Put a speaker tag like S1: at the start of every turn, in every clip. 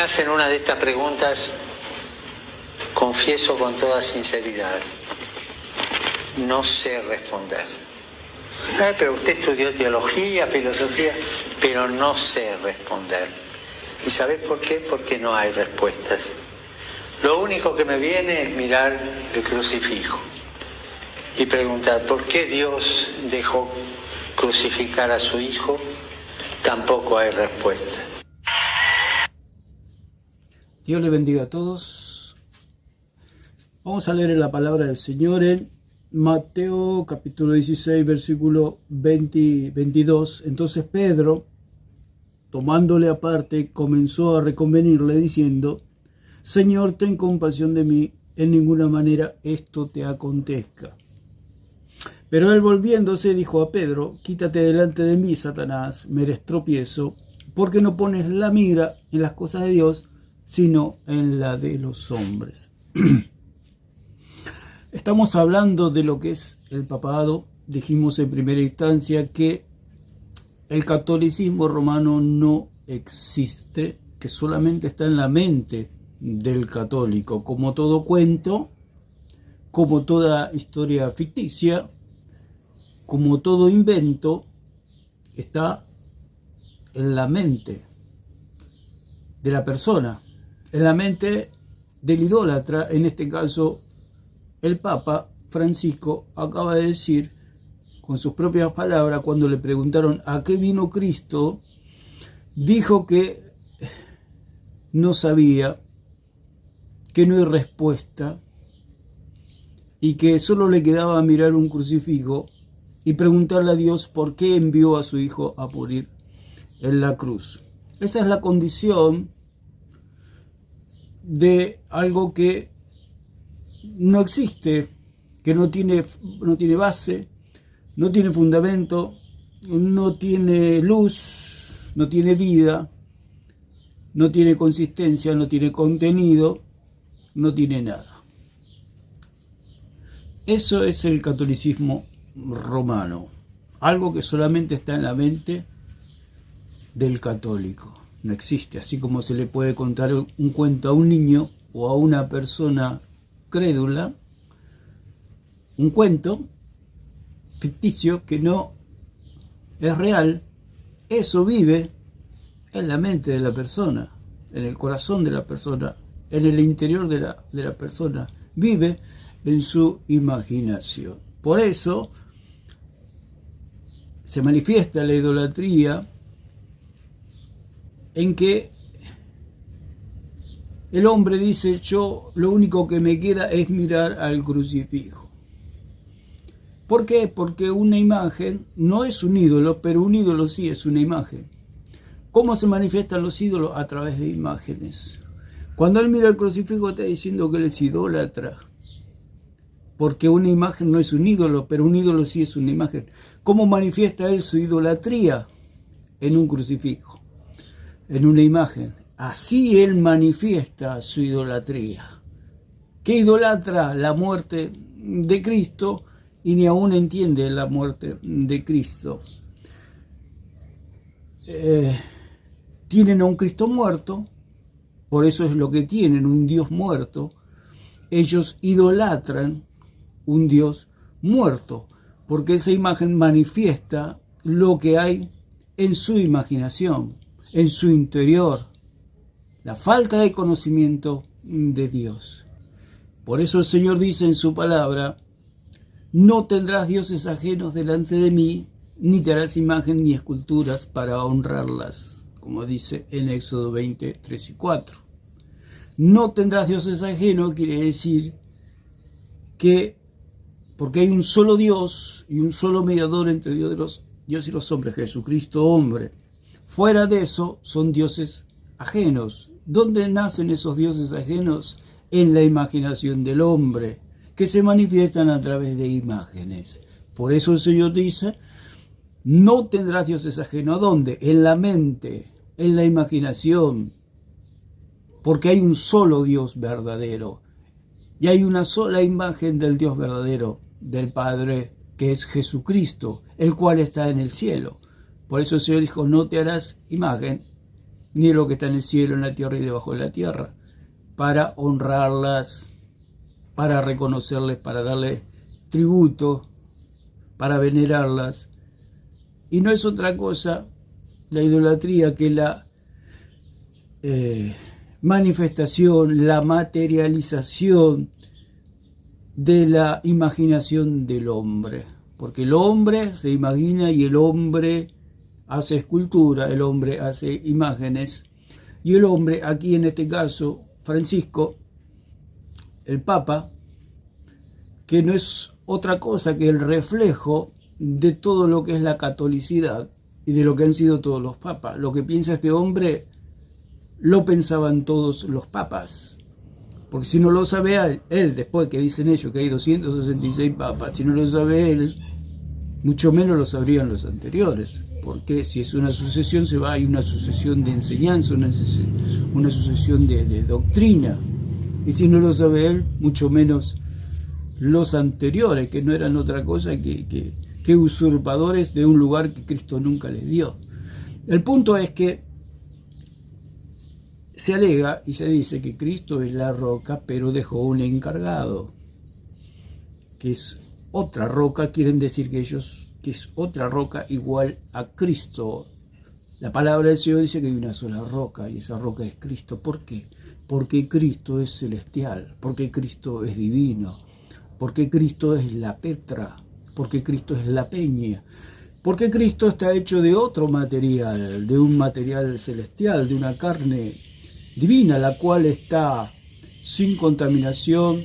S1: me hacen una de estas preguntas, confieso con toda sinceridad, no sé responder. Pero usted estudió teología, filosofía, pero no sé responder. ¿Y sabes por qué? Porque no hay respuestas. Lo único que me viene es mirar el crucifijo y preguntar por qué Dios dejó crucificar a su Hijo. Tampoco hay respuesta.
S2: Dios le bendiga a todos. Vamos a leer la palabra del Señor en Mateo capítulo 16, versículo 22. Entonces Pedro, tomándole aparte, comenzó a reconvenirle diciendo: Señor, ten compasión de mí, en ninguna manera esto te acontezca. Pero él, volviéndose, dijo a Pedro: Quítate delante de mí, Satanás, me eres tropiezo, porque no pones la mira en las cosas de Dios, sino en la de los hombres. Estamos hablando de lo que es el papado. Dijimos en primera instancia que el catolicismo romano no existe, que solamente está en la mente del católico. Como todo cuento, como toda historia ficticia, como todo invento, está en la mente de la persona, en la mente del idólatra. En este caso, el Papa Francisco acaba de decir, con sus propias palabras, cuando le preguntaron a qué vino Cristo, dijo que no sabía, que no hay respuesta y que solo le quedaba mirar un crucifijo y preguntarle a Dios por qué envió a su Hijo a morir en la cruz. Esa es la condición de algo que no existe, que no tiene base, no tiene fundamento, no tiene luz, no tiene vida, no tiene consistencia, no tiene contenido, no tiene nada. Eso es el catolicismo romano, algo que solamente está en la mente del católico. No existe, así como se le puede contar un cuento a un niño o a una persona crédula, un cuento ficticio que no es real. Eso vive en la mente de la persona, en el corazón de la persona, en el interior de la persona, vive en su imaginación. Por eso se manifiesta la idolatría en que el hombre dice: yo lo único que me queda es mirar al crucifijo. ¿Por qué? Porque una imagen no es un ídolo, pero un ídolo sí es una imagen. ¿Cómo se manifiestan los ídolos? A través de imágenes. Cuando él mira el crucifijo está diciendo que él es idólatra, porque una imagen no es un ídolo, pero un ídolo sí es una imagen. ¿Cómo manifiesta él su idolatría? En un crucifijo, en una imagen. Así él manifiesta su idolatría. ¿Qué idolatra? La muerte de Cristo, y ni aún entiende la muerte de Cristo. Tienen a un Cristo muerto, por eso es lo que tienen, un Dios muerto. Ellos idolatran un Dios muerto, porque esa imagen manifiesta lo que hay en su imaginación, en su interior, la falta de conocimiento de Dios. Por eso el Señor dice en su palabra: no tendrás dioses ajenos delante de mí, ni te harás imagen ni esculturas para honrarlas, como dice en Éxodo 20, 3 y 4. No tendrás dioses ajenos quiere decir que, porque hay un solo Dios y un solo mediador entre Dios y los hombres, Jesucristo hombre. Fuera de eso son dioses ajenos. ¿Dónde nacen esos dioses ajenos? En la imaginación del hombre, que se manifiestan a través de imágenes. Por eso el Señor dice: no tendrás dioses ajenos. ¿A dónde? En la mente, en la imaginación. Porque hay un solo Dios verdadero. Y hay una sola imagen del Dios verdadero, del Padre, que es Jesucristo, el cual está en el cielo. Por eso el Señor dijo: no te harás imagen ni de lo que está en el cielo, en la tierra y debajo de la tierra, para honrarlas, para reconocerles, para darles tributo, para venerarlas. Y no es otra cosa la idolatría que la manifestación, la materialización de la imaginación del hombre. Porque el hombre se imagina y el hombre hace escultura, el hombre hace imágenes. Y el hombre, aquí en este caso, Francisco, el Papa, que no es otra cosa que el reflejo de todo lo que es la catolicidad y de lo que han sido todos los papas. Lo que piensa este hombre lo pensaban todos los papas. Porque si no lo sabe él, después que dicen ellos que hay 266 papas, si no lo sabe él, mucho menos lo sabrían los anteriores. Porque si es una sucesión, hay una sucesión de enseñanza, una sucesión de doctrina. Y si no lo sabe él, mucho menos los anteriores, que no eran otra cosa que usurpadores de un lugar que Cristo nunca les dio. El punto es que se alega y se dice que Cristo es la roca, pero dejó un encargado, que es otra roca. Quieren decir que ellos, que es otra roca igual a Cristo. La palabra del Señor dice que hay una sola roca, y esa roca es Cristo. ¿Por qué? Porque Cristo es celestial, porque Cristo es divino, porque Cristo es la Petra, porque Cristo es la peña, porque Cristo está hecho de otro material, de un material celestial, de una carne divina, la cual está sin contaminación,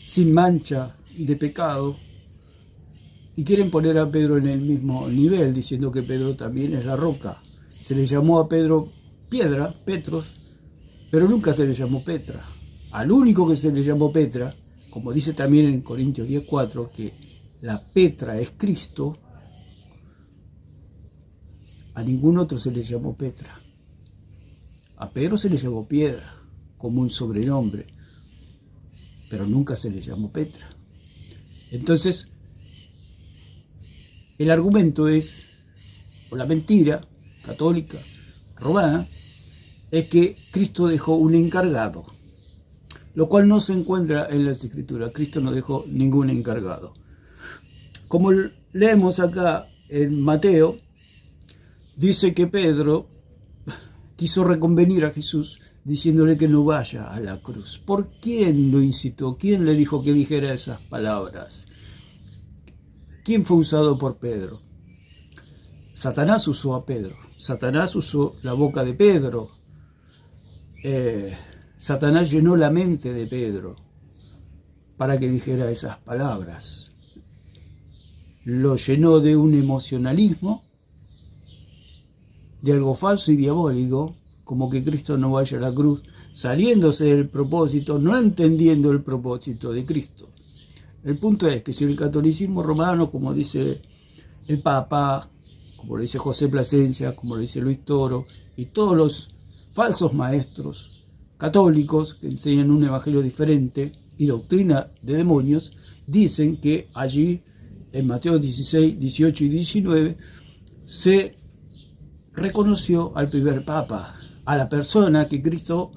S2: sin mancha de pecado. Y quieren poner a Pedro en el mismo nivel, diciendo que Pedro también es la roca. Se le llamó a Pedro piedra, Petros, pero nunca se le llamó Petra. Al único que se le llamó Petra, como dice también en Corintios 10:4, que la Petra es Cristo, a ningún otro se le llamó Petra. A Pedro se le llamó piedra, como un sobrenombre, pero nunca se le llamó Petra. Entonces, el argumento es, o la mentira católica romana, es que Cristo dejó un encargado, lo cual no se encuentra en las Escrituras. Cristo no dejó ningún encargado. Como leemos acá en Mateo, dice que Pedro quiso reconvenir a Jesús diciéndole que no vaya a la cruz. ¿Por quién lo incitó? ¿Quién le dijo que dijera esas palabras? ¿Quién fue usado por Pedro? Satanás usó a Pedro. Satanás usó la boca de Pedro. Satanás llenó la mente de Pedro para que dijera esas palabras. Lo llenó de un emocionalismo, de algo falso y diabólico, como que Cristo no vaya a la cruz, saliéndose del propósito, no entendiendo el propósito de Cristo. El punto es que si el catolicismo romano, como dice el Papa, como lo dice José Plasencia, como lo dice Luis Toro, y todos los falsos maestros católicos que enseñan un evangelio diferente y doctrina de demonios, dicen que allí, en Mateo 16, 18 y 19, se reconoció al primer Papa, a la persona que Cristo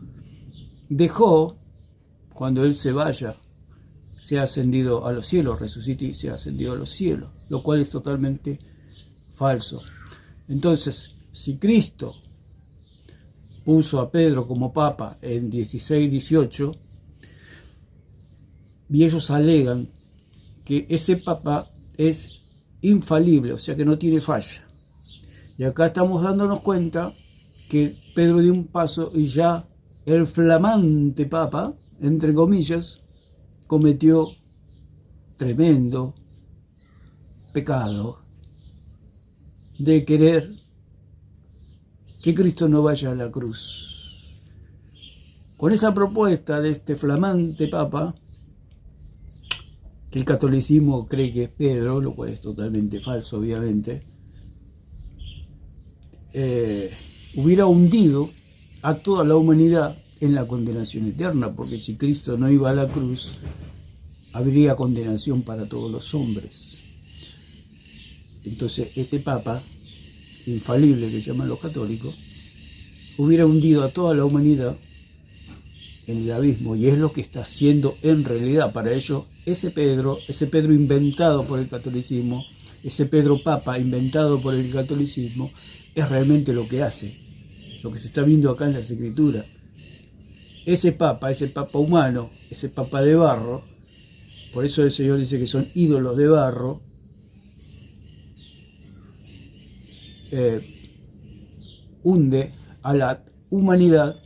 S2: dejó cuando Él se vaya, se ha ascendido a los cielos, resucite y se ha ascendido a los cielos, lo cual es totalmente falso. Entonces, si Cristo puso a Pedro como Papa en 16, 18, y ellos alegan que ese Papa es infalible, o sea que no tiene falla. Y acá estamos dándonos cuenta que Pedro dio un paso y ya el flamante Papa, entre comillas, cometió tremendo pecado de querer que Cristo no vaya a la cruz. Con esa propuesta de este flamante Papa, que el catolicismo cree que es Pedro, lo cual es totalmente falso, obviamente, hubiera hundido a toda la humanidad en la condenación eterna, porque si Cristo no iba a la cruz, habría condenación para todos los hombres. Entonces este Papa infalible, que llaman los católicos, hubiera hundido a toda la humanidad en el abismo, y es lo que está haciendo en realidad. Para ellos, ese Pedro inventado por el catolicismo, ese Pedro Papa inventado por el catolicismo, es realmente lo que hace, lo que se está viendo acá en las Escrituras. Ese Papa humano, ese Papa de barro, por eso el Señor dice que son ídolos de barro, hunde a la humanidad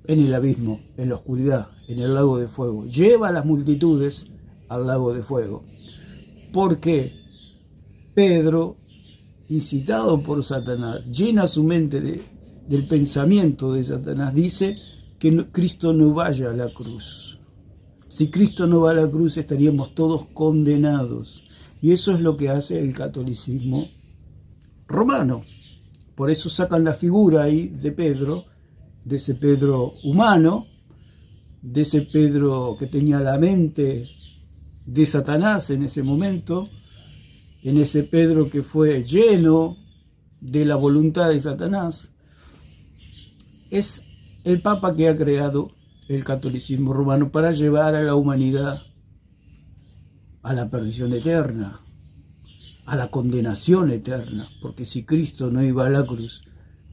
S2: en el abismo, en la oscuridad, en el lago de fuego. Lleva a las multitudes al lago de fuego. Porque Pedro, incitado por Satanás, llena su mente del pensamiento de Satanás, dice que Cristo no vaya a la cruz. Si Cristo no va a la cruz, estaríamos todos condenados. Y eso es lo que hace el catolicismo romano. Por eso sacan la figura ahí de Pedro, de ese Pedro humano, de ese Pedro que tenía la mente de Satanás en ese momento, en ese Pedro que fue lleno de la voluntad de Satanás. Es el Papa que ha creado el catolicismo romano para llevar a la humanidad a la perdición eterna, a la condenación eterna, porque si Cristo no iba a la cruz,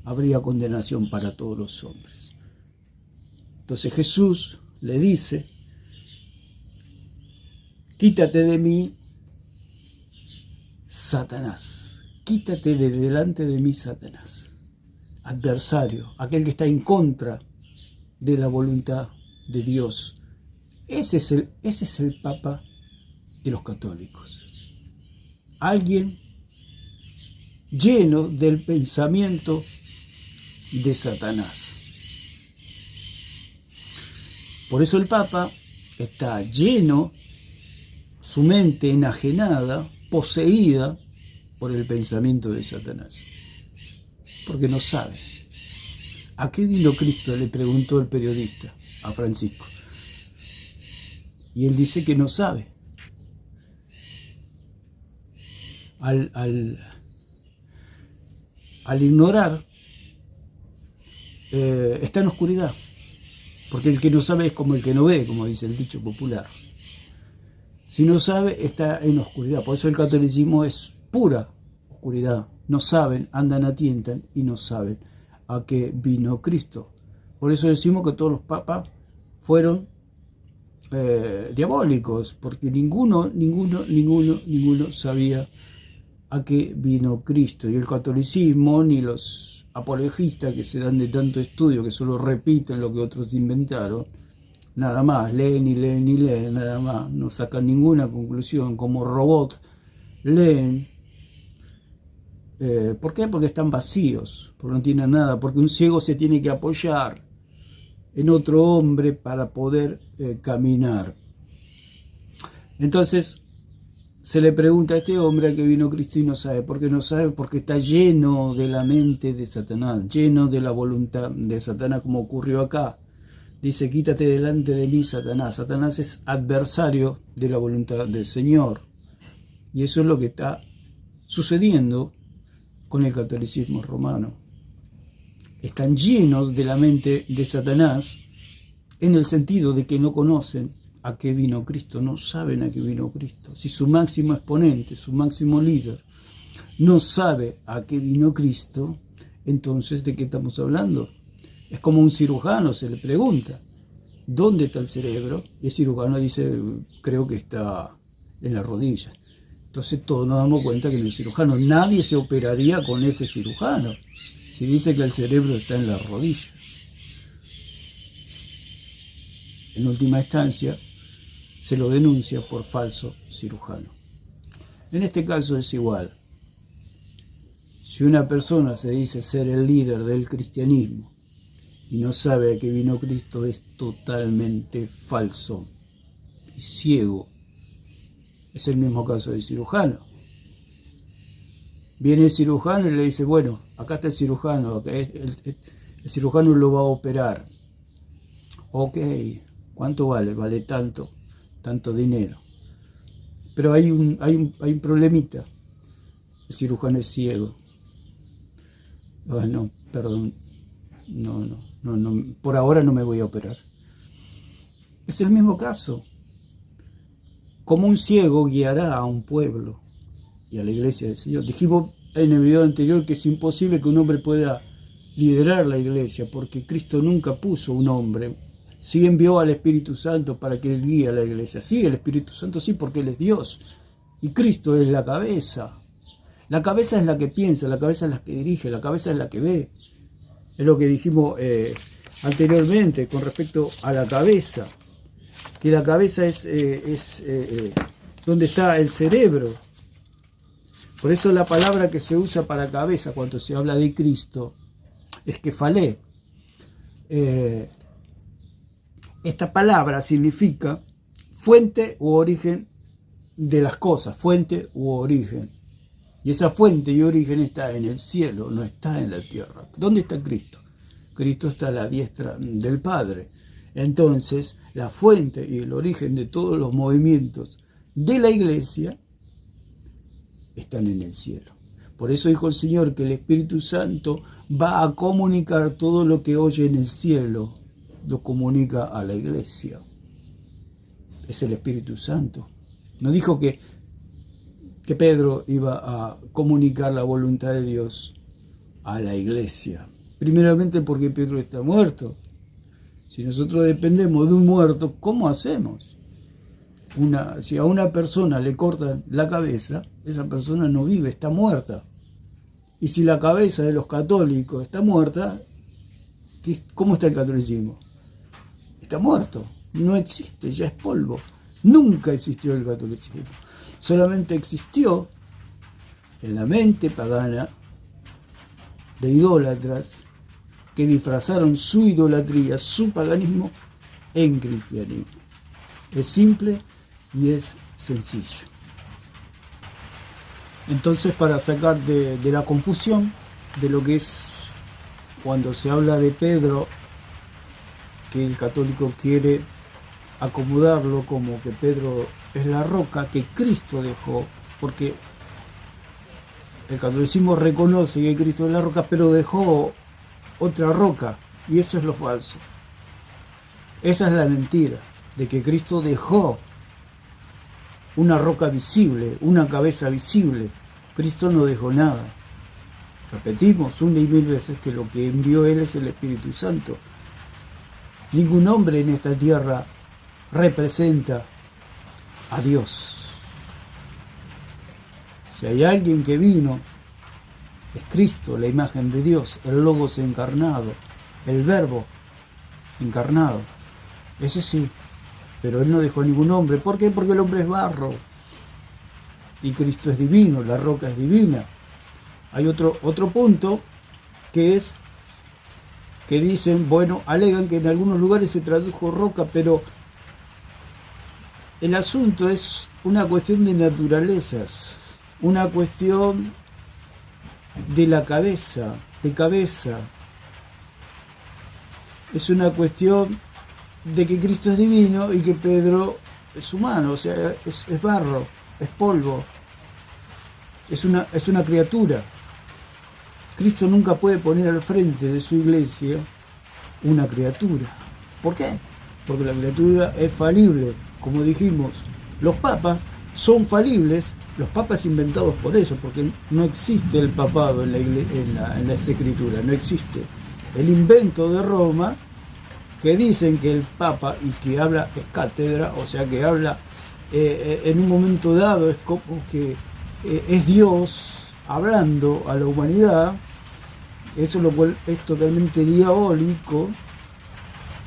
S2: habría condenación para todos los hombres. Entonces Jesús le dice: quítate de mí, Satanás, quítate de delante de mí, Satanás, adversario, aquel que está en contra de la voluntad de Dios. Ese es el Papa de los católicos. Alguien lleno del pensamiento de Satanás. Por eso el Papa está lleno, su mente enajenada, poseída por el pensamiento de Satanás. Porque no sabe. ¿A qué vino Cristo?, le preguntó el periodista a Francisco. Y él dice que no sabe. Al ignorar, está en oscuridad. Porque el que no sabe es como el que no ve, como dice el dicho popular. Si no sabe, está en oscuridad. Por eso el catolicismo es pura oscuridad. No saben, andan a tientan y no saben a qué vino Cristo. Por eso decimos que todos los papas fueron diabólicos, porque ninguno sabía a qué vino Cristo. Y el catolicismo, ni los apologistas que se dan de tanto estudio, que solo repiten lo que otros inventaron, nada más, leen y leen y leen, nada más, no sacan ninguna conclusión, como robot leen. ¿Por qué? Porque están vacíos, porque no tienen nada, porque un ciego se tiene que apoyar en otro hombre para poder caminar. Entonces se le pregunta a este hombre a qué vino Cristo y no sabe. ¿Por qué no sabe? Porque está lleno de la mente de Satanás, lleno de la voluntad de Satanás, como ocurrió acá. Dice: quítate delante de mí, Satanás. Satanás es adversario de la voluntad del Señor. Y eso es lo que está sucediendo con el catolicismo romano. Están llenos de la mente de Satanás, en el sentido de que no conocen a qué vino Cristo, no saben a qué vino Cristo. Si su máximo exponente, su máximo líder, no sabe a qué vino Cristo, entonces ¿de qué estamos hablando? Es como un cirujano, se le pregunta: ¿dónde está el cerebro? Y el cirujano dice: creo que está en la rodilla. Entonces todos nos damos cuenta que en el cirujano, nadie se operaría con ese cirujano si dice que el cerebro está en la rodilla. En última instancia, se lo denuncia por falso cirujano. En este caso es igual. Si una persona se dice ser el líder del cristianismo y no sabe a qué vino Cristo, es totalmente falso y ciego. Es el mismo caso del cirujano. Viene el cirujano y le dice: bueno, acá está el cirujano, el cirujano lo va a operar. Ok, ¿cuánto vale? Vale tanto dinero. Pero hay un problemita. El cirujano es ciego. No, perdón, no, por ahora no me voy a operar. Es el mismo caso. Como un ciego guiará a un pueblo y a la iglesia del Señor. Dijimos en el video anterior que es imposible que un hombre pueda liderar la iglesia, porque Cristo nunca puso un hombre. Sí envió al Espíritu Santo para que él guíe a la iglesia. Sí, el Espíritu Santo sí, porque él es Dios. Y Cristo es la cabeza. La cabeza es la que piensa, la cabeza es la que dirige, la cabeza es la que ve. Es lo que dijimos anteriormente con respecto a la cabeza. Que la cabeza es donde está el cerebro. Por eso la palabra que se usa para cabeza cuando se habla de Cristo es kefalé. Esta palabra significa fuente u origen de las cosas, fuente u origen. Y esa fuente y origen está en el cielo, no está en la tierra. ¿Dónde está Cristo? Cristo está a la diestra del Padre. Entonces, la fuente y el origen de todos los movimientos de la iglesia están en el cielo. Por eso dijo el Señor que el Espíritu Santo va a comunicar todo lo que oye en el cielo, lo comunica a la iglesia. Es el Espíritu Santo. No dijo que Pedro iba a comunicar la voluntad de Dios a la iglesia. Primeramente porque Pedro está muerto. Si nosotros dependemos de un muerto, ¿cómo hacemos? Si a una persona le cortan la cabeza, esa persona no vive, está muerta. Y si la cabeza de los católicos está muerta, ¿cómo está el catolicismo? Está muerto, no existe, ya es polvo. Nunca existió el catolicismo. Solamente existió en la mente pagana de idólatras que disfrazaron su idolatría, su paganismo, en cristianismo. Es simple y es sencillo. Entonces, para sacar de la confusión de lo que es cuando se habla de Pedro, que el católico quiere acomodarlo como que Pedro es la roca que Cristo dejó, porque el catolicismo reconoce que Cristo es la roca, pero dejó otra roca, y eso es lo falso. Esa es la mentira, de que Cristo dejó una roca visible, una cabeza visible. Cristo no dejó nada. Repetimos una y mil veces que lo que envió Él es el Espíritu Santo. Ningún hombre en esta tierra representa a Dios. Si hay alguien que vino, es Cristo, la imagen de Dios, el Logos encarnado, el Verbo encarnado. Ese sí, pero Él no dejó ningún hombre. ¿Por qué? Porque el hombre es barro y Cristo es divino, la roca es divina. Hay otro punto que es que dicen, bueno, alegan que en algunos lugares se tradujo roca, pero el asunto es una cuestión de naturalezas, una cuestión de la cabeza, de cabeza. Es una cuestión de que Cristo es divino y que Pedro es humano, o sea, es barro, es polvo, es una criatura. Cristo nunca puede poner al frente de su iglesia una criatura. ¿Por qué? Porque la criatura es falible. Como dijimos, los papas son falibles, los papas inventados por eso, porque no existe el papado en las escrituras, no existe. El invento de Roma, que dicen que el papa, y que habla es cátedra, o sea que habla en un momento dado, es como que es Dios hablando a la humanidad. Eso lo cual es totalmente diabólico,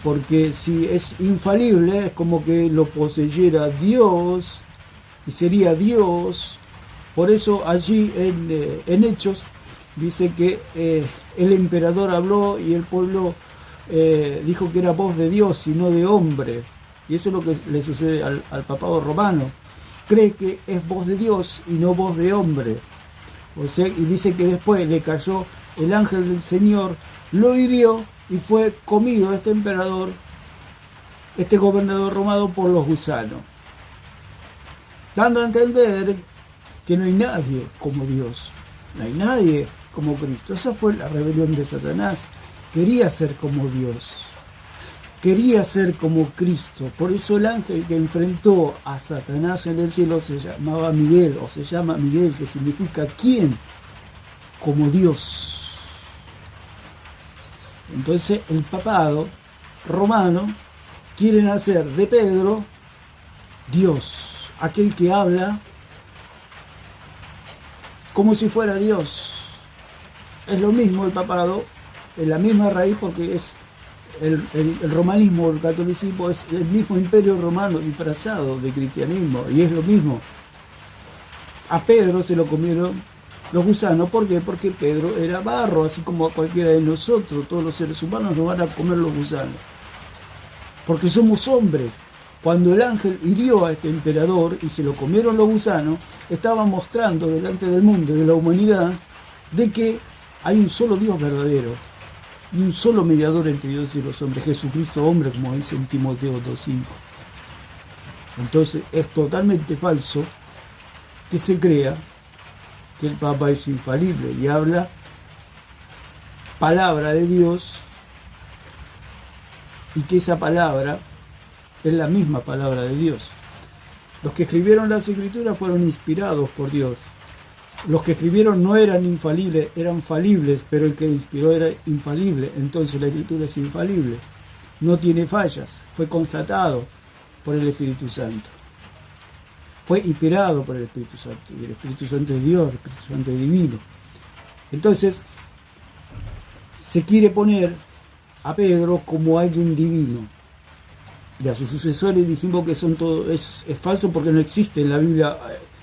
S2: porque si es infalible es como que lo poseyera Dios y sería Dios. Por eso allí en Hechos dice que el emperador habló y el pueblo dijo que era voz de Dios y no de hombre. Y eso es lo que le sucede al papado romano. Cree que es voz de Dios y no voz de hombre. O sea, y dice que después le cayó el ángel del Señor, lo hirió y fue comido este emperador, este gobernador romano, por los gusanos. Dando a entender que no hay nadie como Dios. No hay nadie como Cristo. Esa fue la rebelión de Satanás. Quería ser como Dios. Quería ser como Cristo. Por eso el ángel que enfrentó a Satanás en el cielo se llamaba Miguel, o se llama Miguel, que significa ¿quién? Como Dios. Entonces el papado romano quieren hacer de Pedro Dios, aquel que habla como si fuera Dios. Es lo mismo el papado, es la misma raíz, porque es el romanismo, el catolicismo es el mismo imperio romano disfrazado de cristianismo, y es lo mismo. A Pedro se lo comieron los gusanos. ¿Por qué? Porque Pedro era barro, así como a cualquiera de nosotros. Todos los seres humanos nos van a comer los gusanos, porque somos hombres. Cuando el ángel hirió a este emperador y se lo comieron los gusanos, estaba mostrando delante del mundo, de la humanidad, de que hay un solo Dios verdadero y un solo mediador entre Dios y los hombres, Jesucristo hombre, como dice en Timoteo 2:5. Entonces es totalmente falso que se crea que el Papa es infalible y habla palabra de Dios, y que esa palabra es la misma palabra de Dios. Los que escribieron las Escrituras fueron inspirados por Dios. Los que escribieron no eran infalibles, eran falibles, pero el que inspiró era infalible. Entonces la Escritura es infalible, no tiene fallas, fue constatado por el Espíritu Santo. Fue inspirado por el Espíritu Santo, y el Espíritu Santo es Dios, el Espíritu Santo es divino. Entonces se quiere poner a Pedro como alguien divino, y a sus sucesores dijimos que son todo, es falso, porque no existe en la Biblia.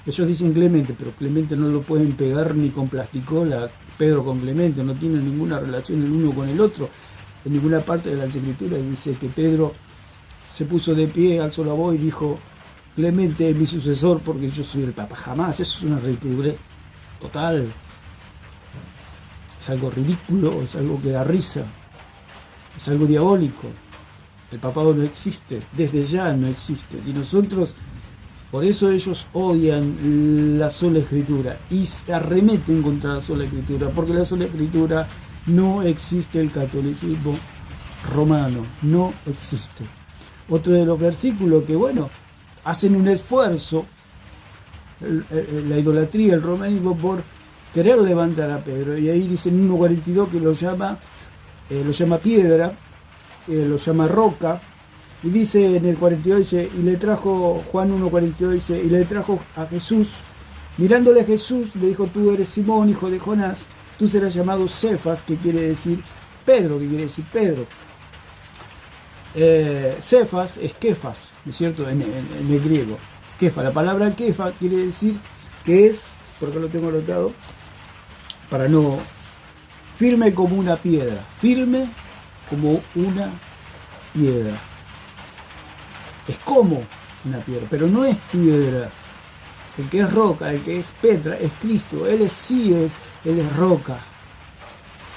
S2: Ellos dicen Clemente, pero Clemente no lo pueden pegar ni con plasticola. Pedro con Clemente no tienen ninguna relación el uno con el otro. En ninguna parte de las Escrituras dice que Pedro se puso de pie, alzó la voz y dijo: Clemente es mi sucesor porque yo soy el Papa. Jamás. Eso es una ridiculez total. Es algo ridículo, es algo que da risa, es algo diabólico. El papado no existe, desde ya no existe. Si nosotros, por eso ellos odian la sola Escritura y se arremeten contra la sola Escritura, porque la sola Escritura no existe. El catolicismo romano no existe. Otro de los versículos que, bueno, hacen un esfuerzo, la idolatría, el romanismo, por querer levantar a Pedro, y ahí dice en 1.42 que lo llama piedra, lo llama roca, y dice en el 42, dice, y le trajo, Juan 1.42 dice, y le trajo a Jesús, mirándole a Jesús, le dijo: tú eres Simón, hijo de Jonás, tú serás llamado Cefas, que quiere decir Pedro, Cefas es Kefas, ¿no es cierto?, en el griego. Kefa, la palabra Kefa quiere decir que es, por acá lo tengo anotado, para no, firme como una piedra, firme como una piedra. Es como una piedra, pero no es piedra. El que es roca, el que es Petra, es Cristo. Él es roca.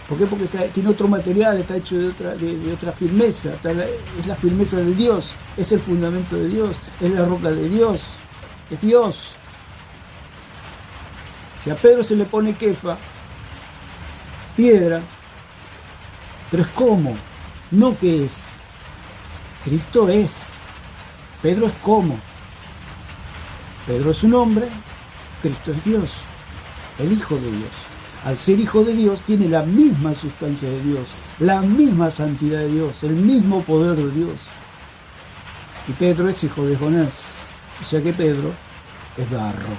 S2: ¿Por qué? Porque tiene otro material, está hecho de otra firmeza. Es la firmeza de Dios, es el fundamento de Dios, es la roca de Dios, es Dios. Si a Pedro se le pone Kefa, piedra, pero es como, no que es. Cristo es. Pedro es como. Pedro es un hombre, Cristo es Dios, el Hijo de Dios. Al ser Hijo de Dios tiene la misma sustancia de Dios, la misma santidad de Dios, el mismo poder de Dios. Y Pedro es hijo de Jonás, o sea que Pedro es barro.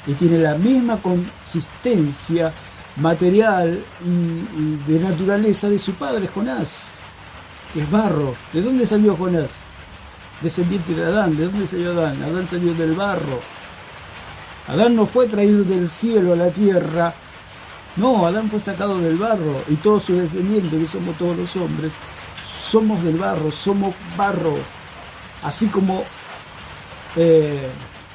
S2: Y tiene la misma consistencia material y de naturaleza de su padre Jonás, que es barro. ¿De dónde salió Jonás? Descendiente de Adán. ¿De dónde salió Adán? Adán salió del barro. Adán no fue traído del cielo a la tierra. No, Adán fue sacado del barro, y todos sus descendientes, que somos todos los hombres, somos del barro, somos barro. Así como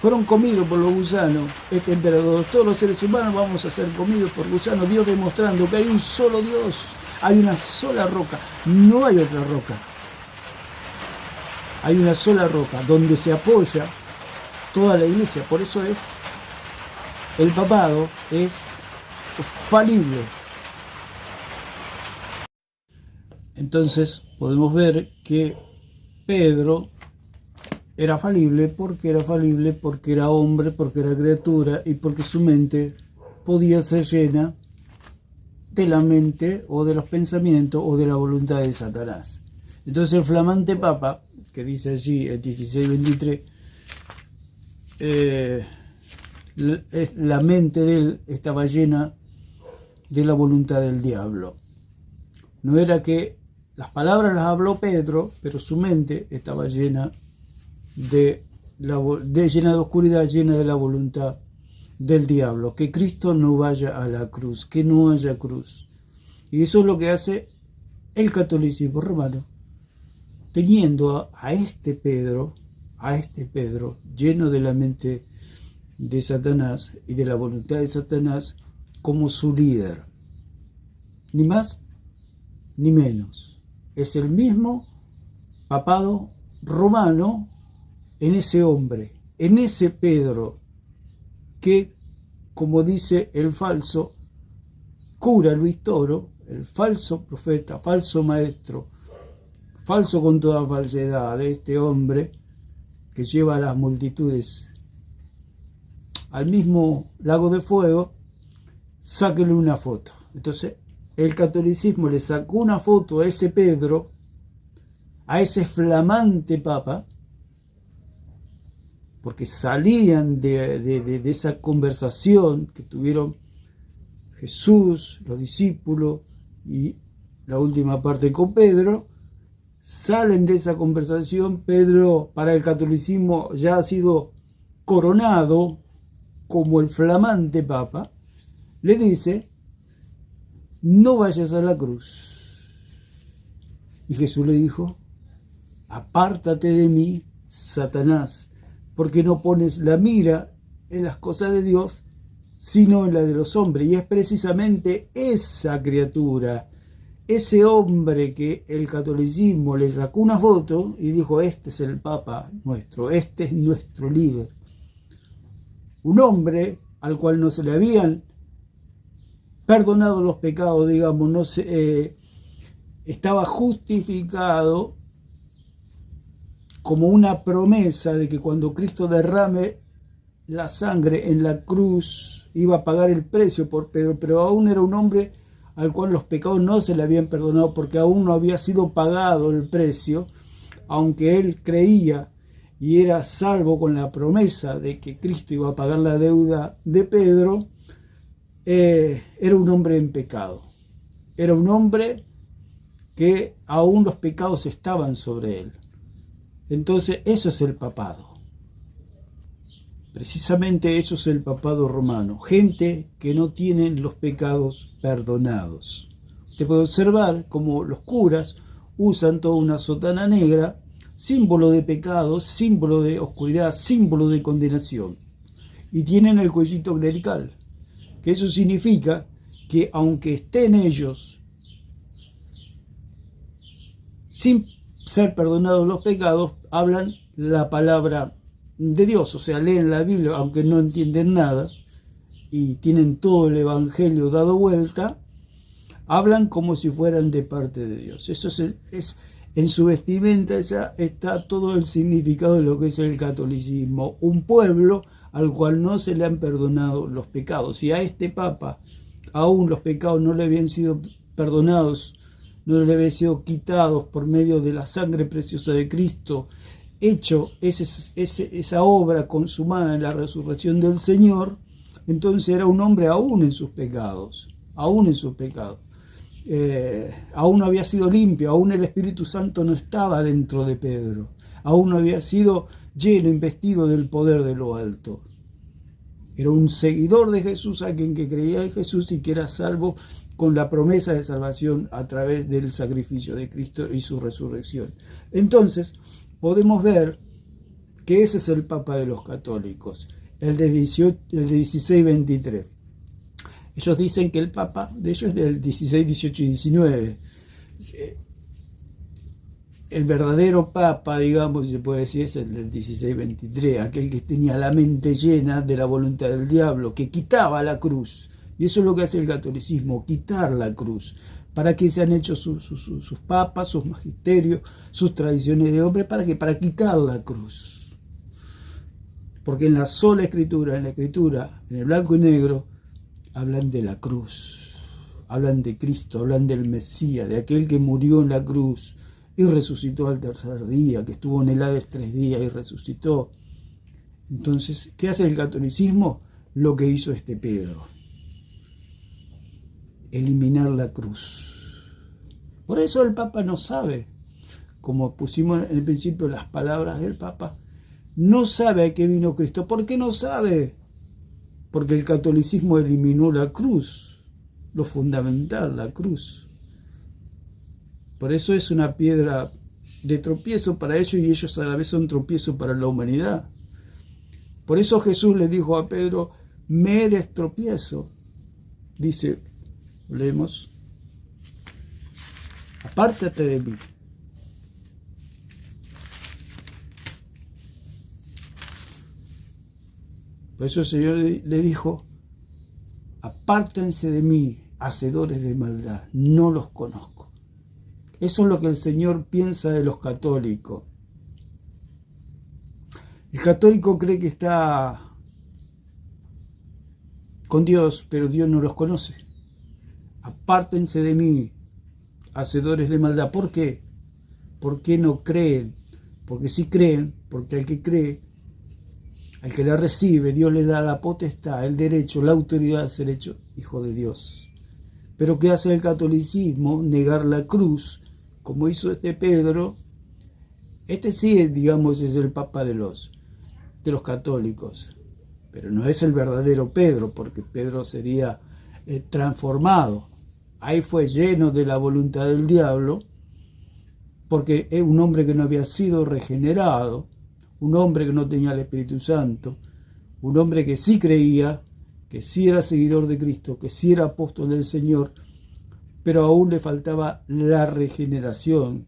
S2: fueron comidos por los gusanos, este emperador, todos los seres humanos vamos a ser comidos por gusanos. Dios demostrando que hay un solo Dios, hay una sola roca, no hay otra roca. Hay una sola roca donde se apoya toda la iglesia. Por eso es el papado, es falible. Entonces podemos ver que Pedro era falible porque era hombre, porque era criatura y porque su mente podía ser llena de la mente o de los pensamientos o de la voluntad de Satanás. Entonces el flamante Papa, que dice allí el 1623, la mente de él estaba llena de la voluntad del diablo. No era que las palabras las habló Pedro, pero su mente estaba llena llena de oscuridad, llena de la voluntad del diablo. Que Cristo no vaya a la cruz, que no haya cruz. Y eso es lo que hace el catolicismo romano, teniendo a este Pedro lleno de la mente de Satanás y de la voluntad de Satanás como su líder. Ni más ni menos. Es el mismo papado romano en ese hombre, en ese Pedro, que, como dice el falso cura Luis Toro, el falso profeta, falso maestro, falso con toda falsedad, de este hombre que lleva a las multitudes al mismo lago de fuego, sáquenle una foto. Entonces el catolicismo le sacó una foto a ese Pedro, a ese flamante papa, porque salían de esa conversación que tuvieron Jesús, los discípulos y la última parte con Pedro. Salen de esa conversación. Pedro, para el catolicismo, ya ha sido coronado como el flamante papa. Le dice: no vayas a la cruz. Y Jesús le dijo: apártate de mí, Satanás, porque no pones la mira en las cosas de Dios, sino en la de los hombres. Y es precisamente esa criatura, ese hombre, que el catolicismo le sacó una foto y dijo: este es el Papa nuestro, este es nuestro líder. Un hombre al cual no se le habían perdonado los pecados, digamos, no se, estaba justificado como una promesa de que cuando Cristo derrame la sangre en la cruz iba a pagar el precio por Pedro, pero aún era un hombre al cual los pecados no se le habían perdonado porque aún no había sido pagado el precio, aunque él creía y era salvo con la promesa de que Cristo iba a pagar la deuda de Pedro. Era un hombre en pecado, era un hombre que aún los pecados estaban sobre él. Entonces eso es el papado, precisamente eso es el papado romano, gente que no tiene los pecados perdonados. Usted puede observar cómo los curas usan toda una sotana negra, símbolo de pecado, símbolo de oscuridad, símbolo de condenación, y tienen el cuellito clerical, que eso significa que aunque estén ellos sin ser perdonados los pecados, hablan la palabra de Dios, o sea, leen la Biblia aunque no entienden nada y tienen todo el evangelio dado vuelta, hablan como si fueran de parte de Dios. Eso es en su vestimenta ya está todo el significado de lo que es el catolicismo, un pueblo al cual no se le han perdonado los pecados. Y a este Papa aún los pecados no le habían sido perdonados, no le habían sido quitados por medio de la sangre preciosa de Cristo, hecho esa obra consumada en la resurrección del Señor. Entonces era un hombre aún en sus pecados, aún en sus pecados. Aún no había sido limpio, aún el Espíritu Santo no estaba dentro de Pedro, aún no había sido lleno, investido del poder de lo alto. Era un seguidor de Jesús, alguien que creía en Jesús y que era salvo con la promesa de salvación a través del sacrificio de Cristo y su resurrección. Entonces podemos ver que ese es el Papa de los católicos, el de 1623. Ellos dicen que el Papa de ellos es del 16, 18 y 19. El verdadero Papa, digamos, si se puede decir, es el del 16, 23, aquel que tenía la mente llena de la voluntad del diablo, que quitaba la cruz, Y eso es lo que hace el catolicismo, quitar la cruz. ¿Para qué se han hecho sus papas, sus magisterios, sus tradiciones de hombre? ¿Para qué? Para quitar la cruz. Porque en la sola escritura, en el blanco y negro, hablan de la cruz. Hablan de Cristo, hablan del Mesías, de aquel que murió en la cruz y resucitó al tercer día, que estuvo en el Hades 3 días y resucitó. Entonces, ¿qué hace el catolicismo? Lo que hizo este Pedro. Eliminar la cruz. Por eso el Papa no sabe, como pusimos en el principio las palabras del Papa, no sabe a qué vino Cristo. ¿Por qué no sabe? Porque el catolicismo eliminó la cruz, lo fundamental, la cruz. Por eso es una piedra de tropiezo para ellos y ellos a la vez son tropiezo para la humanidad. Por eso Jesús le dijo a Pedro, me eres tropiezo. Dice, leemos, apártate de mí. Por eso el Señor le dijo, apártense de mí, hacedores de maldad, no los conozco. Eso es lo que el Señor piensa de los católicos. El católico cree que está con Dios, pero Dios no los conoce. Apártense de mí, hacedores de maldad. ¿Por qué? ¿Por qué no creen? Porque sí creen, porque al que cree, al que la recibe, Dios le da la potestad, el derecho, la autoridad de ser hecho hijo de Dios. Pero ¿qué hace el catolicismo? Negar la cruz, como hizo este Pedro. Este sí, digamos, es el Papa de los católicos, pero no es el verdadero Pedro, porque Pedro sería transformado. Ahí fue lleno de la voluntad del diablo, porque es un hombre que no había sido regenerado, un hombre que no tenía el Espíritu Santo, un hombre que sí creía, que sí era seguidor de Cristo, que sí era apóstol del Señor, pero aún le faltaba la regeneración,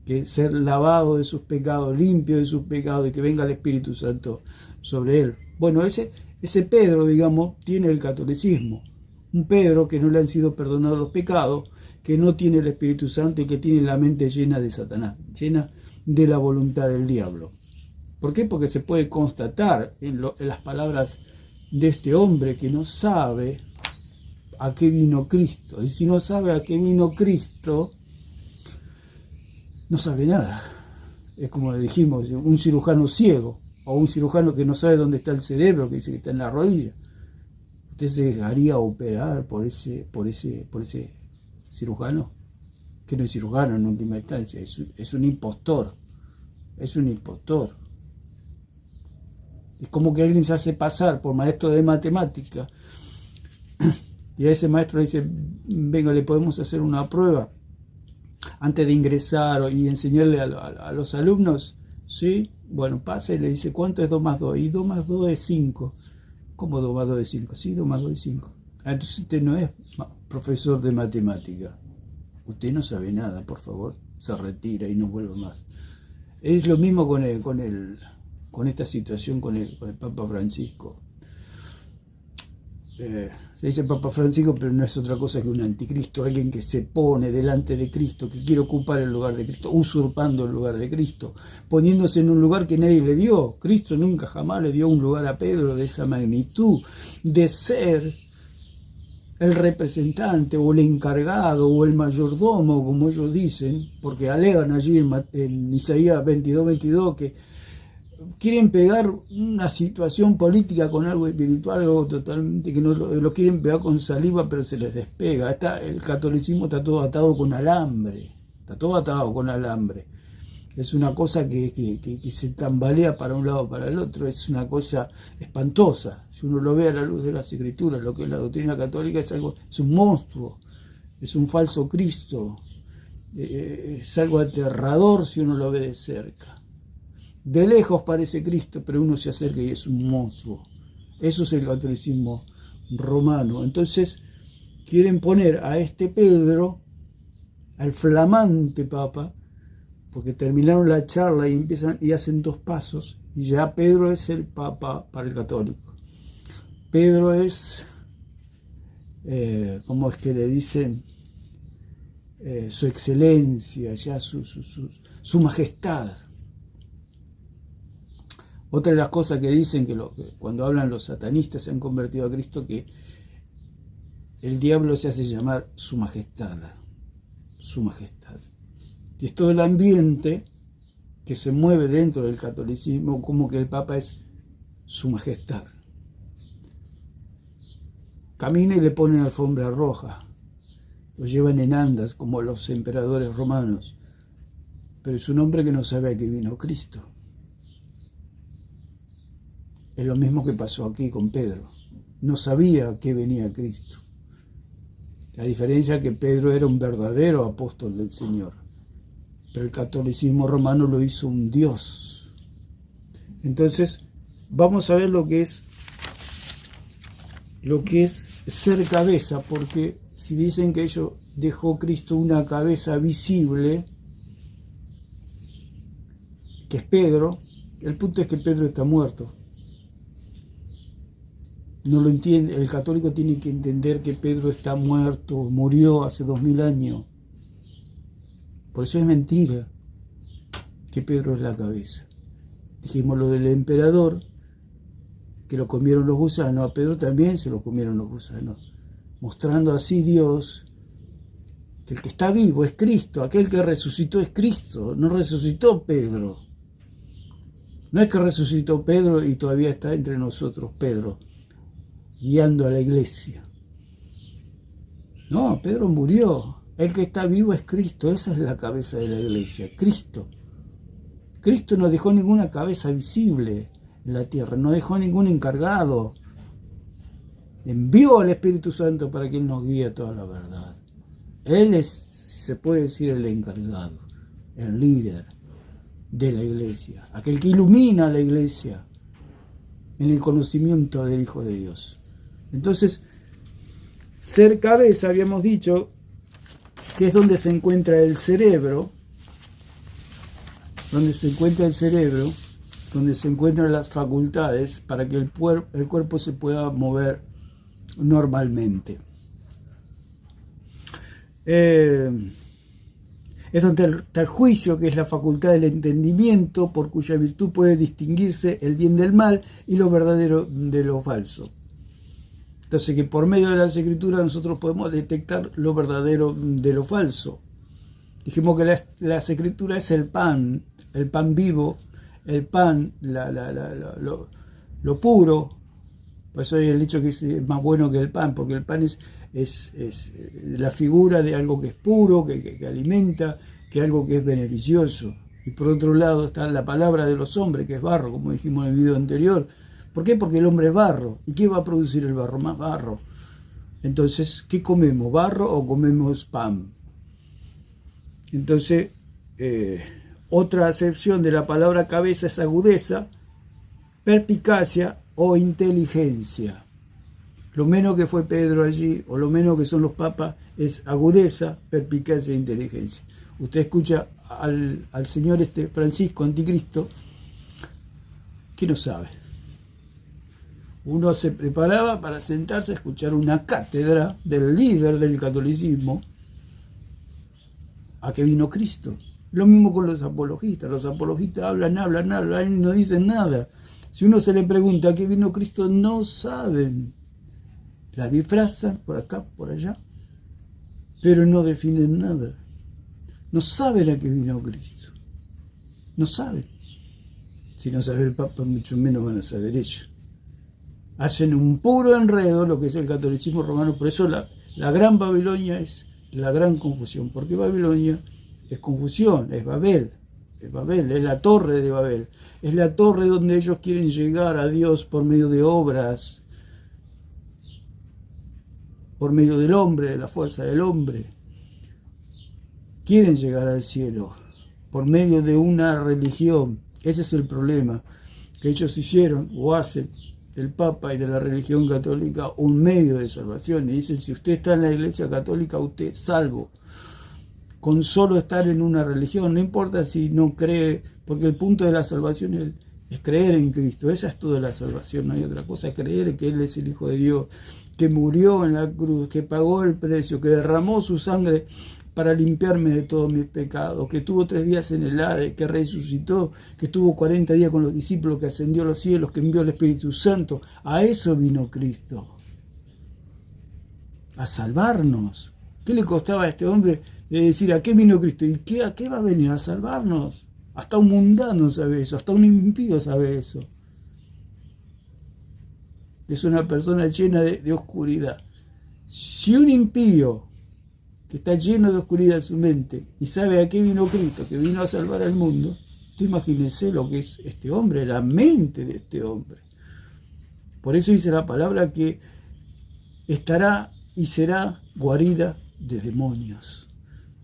S2: que ser lavado de sus pecados, limpio de sus pecados, y que venga el Espíritu Santo sobre él. Bueno, ese Pedro, digamos, tiene el catolicismo. Un Pedro que no le han sido perdonados los pecados, que no tiene el Espíritu Santo y que tiene la mente llena de Satanás, llena de la voluntad del diablo. ¿Por qué? Porque se puede constatar en las palabras de este hombre que no sabe a qué vino Cristo. Y si no sabe a qué vino Cristo, no sabe nada. Es como le dijimos, un cirujano ciego o un cirujano que no sabe dónde está el cerebro, que dice que está en la rodilla. ¿Usted se dejaría operar por ese cirujano? Que no es cirujano en última instancia, es un impostor. Es un impostor. Es como que alguien se hace pasar por maestro de matemática y a ese maestro le dice, venga, le podemos hacer una prueba antes de ingresar y enseñarle a los alumnos, ¿sí? Bueno, pasa y le dice, ¿cuánto es 2 más 2? Y 2 más 2 es 5. ¿Cómo 2 más 2 es 5? Sí, 2 más 2 es 5. Entonces usted no es profesor de matemática. Usted no sabe nada, por favor. Se retira y no vuelve más. Es lo mismo con esta situación con el Papa Francisco. Se dice Papa Francisco, pero no es otra cosa que un anticristo, alguien que se pone delante de Cristo, que quiere ocupar el lugar de Cristo, usurpando el lugar de Cristo, poniéndose en un lugar que nadie le dio. Cristo nunca jamás le dio un lugar a Pedro de esa magnitud, de ser el representante o el encargado o el mayordomo, como ellos dicen, porque alegan allí en Isaías 22:22 que quieren pegar una situación política con algo espiritual, algo totalmente que no lo quieren pegar con saliva, pero se les despega. El catolicismo está todo atado con alambre, está todo atado con alambre. Es una cosa que se tambalea para un lado o para el otro, es una cosa espantosa. Si uno lo ve a la luz de las Escrituras, lo que es la doctrina católica es un monstruo, es un falso Cristo, es algo aterrador si uno lo ve de cerca. De lejos parece Cristo, pero uno se acerca y es un monstruo. Eso es el catolicismo romano. Entonces quieren poner a este Pedro, al flamante Papa, porque terminaron la charla y empiezan y hacen 2 pasos, y ya Pedro es el Papa para el católico. Pedro es ¿cómo es que le dicen? Su excelencia, ya su majestad. Otra de las cosas que dicen que cuando hablan los satanistas se han convertido a Cristo, que el diablo se hace llamar su majestad, su majestad. Y es todo el ambiente que se mueve dentro del catolicismo, como que el Papa es su majestad. Camina y le ponen alfombra roja, lo llevan en andas como a los emperadores romanos, pero es un hombre que no sabe a qué vino Cristo. Es lo mismo que pasó aquí con Pedro, no sabía a qué venía Cristo. La diferencia es que Pedro era un verdadero apóstol del Señor, pero el catolicismo romano lo hizo un Dios. Entonces, vamos a ver lo que es ser cabeza, porque si dicen que ellos dejó Cristo una cabeza visible, que es Pedro, el punto es que Pedro está muerto. No lo entiende, el católico tiene que entender que Pedro está muerto, murió hace 2000 años. Por eso es mentira que Pedro es la cabeza. Dijimos lo del emperador, que lo comieron los gusanos, a Pedro también se lo comieron los gusanos, mostrando así Dios que el que está vivo es Cristo, aquel que resucitó es Cristo, no resucitó Pedro. No es que resucitó Pedro y todavía está entre nosotros Pedro, guiando a la iglesia. No, Pedro murió. El que está vivo es Cristo, esa es la cabeza de la iglesia, Cristo. Cristo no dejó ninguna cabeza visible en la tierra, no dejó ningún encargado. Envió al Espíritu Santo para que Él nos guíe a toda la verdad. Él es, si se puede decir, el encargado, el líder de la iglesia, aquel que ilumina a la iglesia en el conocimiento del Hijo de Dios. Entonces, ser cabeza, habíamos dicho, que es donde se encuentra el cerebro, donde se encuentran las facultades para que el cuerpo se pueda mover normalmente. Es donde está el juicio, que es la facultad del entendimiento, por cuya virtud puede distinguirse el bien del mal y lo verdadero de lo falso. Entonces, que por medio de las Escrituras nosotros podemos detectar lo verdadero de lo falso. Dijimos que las Escrituras es el pan vivo, el pan, lo puro. Por eso hay el dicho que es más bueno que el pan, porque el pan es la figura de algo que es puro, que alimenta, que algo que es beneficioso. Y por otro lado está la palabra de los hombres, que es barro, como dijimos en el video anterior. ¿Por qué? Porque el hombre es barro. ¿Y qué va a producir el barro? Más barro. Entonces, ¿qué comemos? ¿Barro o comemos pan? Entonces, otra acepción de la palabra cabeza es agudeza, perspicacia o inteligencia. Lo menos que fue Pedro allí, o lo menos que son los papas, es agudeza, perspicacia e inteligencia. Usted escucha al señor Francisco Anticristo, que no sabe. Uno se preparaba para sentarse a escuchar una cátedra del líder del catolicismo, a que vino Cristo. Lo mismo con los apologistas. Los apologistas hablan y no dicen nada. Si uno se le pregunta a qué vino Cristo, no saben. La disfrazan por acá, por allá, pero no definen nada. No saben a qué vino Cristo. No saben. Si no sabe el Papa, mucho menos van a saber ellos. Hacen un puro enredo lo que es el catolicismo romano. Por eso la gran Babilonia es la gran confusión, porque Babilonia es confusión, es Babel, es la torre de Babel, es la torre donde ellos quieren llegar a Dios por medio de obras, por medio del hombre, de la fuerza del hombre. Quieren llegar al cielo por medio de una religión. Ese es el problema, que ellos hicieron o hacen del Papa y de la religión católica un medio de salvación. Y dicen, si usted está en la Iglesia Católica, usted es salvo. Con solo estar en una religión, no importa si no cree, porque el punto de la salvación es Es creer en Cristo, esa es toda la salvación, no hay otra cosa, creer que Él es el Hijo de Dios, que murió en la cruz, que pagó el precio, que derramó su sangre para limpiarme de todos mis pecados, que tuvo 3 días en el Hades, que resucitó, que estuvo 40 días con los discípulos, que ascendió a los cielos, que envió el Espíritu Santo. A eso vino Cristo, a salvarnos. ¿Qué le costaba a este hombre de decir a qué vino Cristo? ¿Y a qué va a venir? A salvarnos. Hasta un mundano sabe eso, hasta un impío sabe eso. Es una persona llena de oscuridad. Si un impío que está lleno de oscuridad en su mente y sabe a qué vino Cristo, que vino a salvar al mundo, tú imagínese lo que es este hombre, la mente de este hombre. Por eso dice la palabra que estará y será guarida de demonios.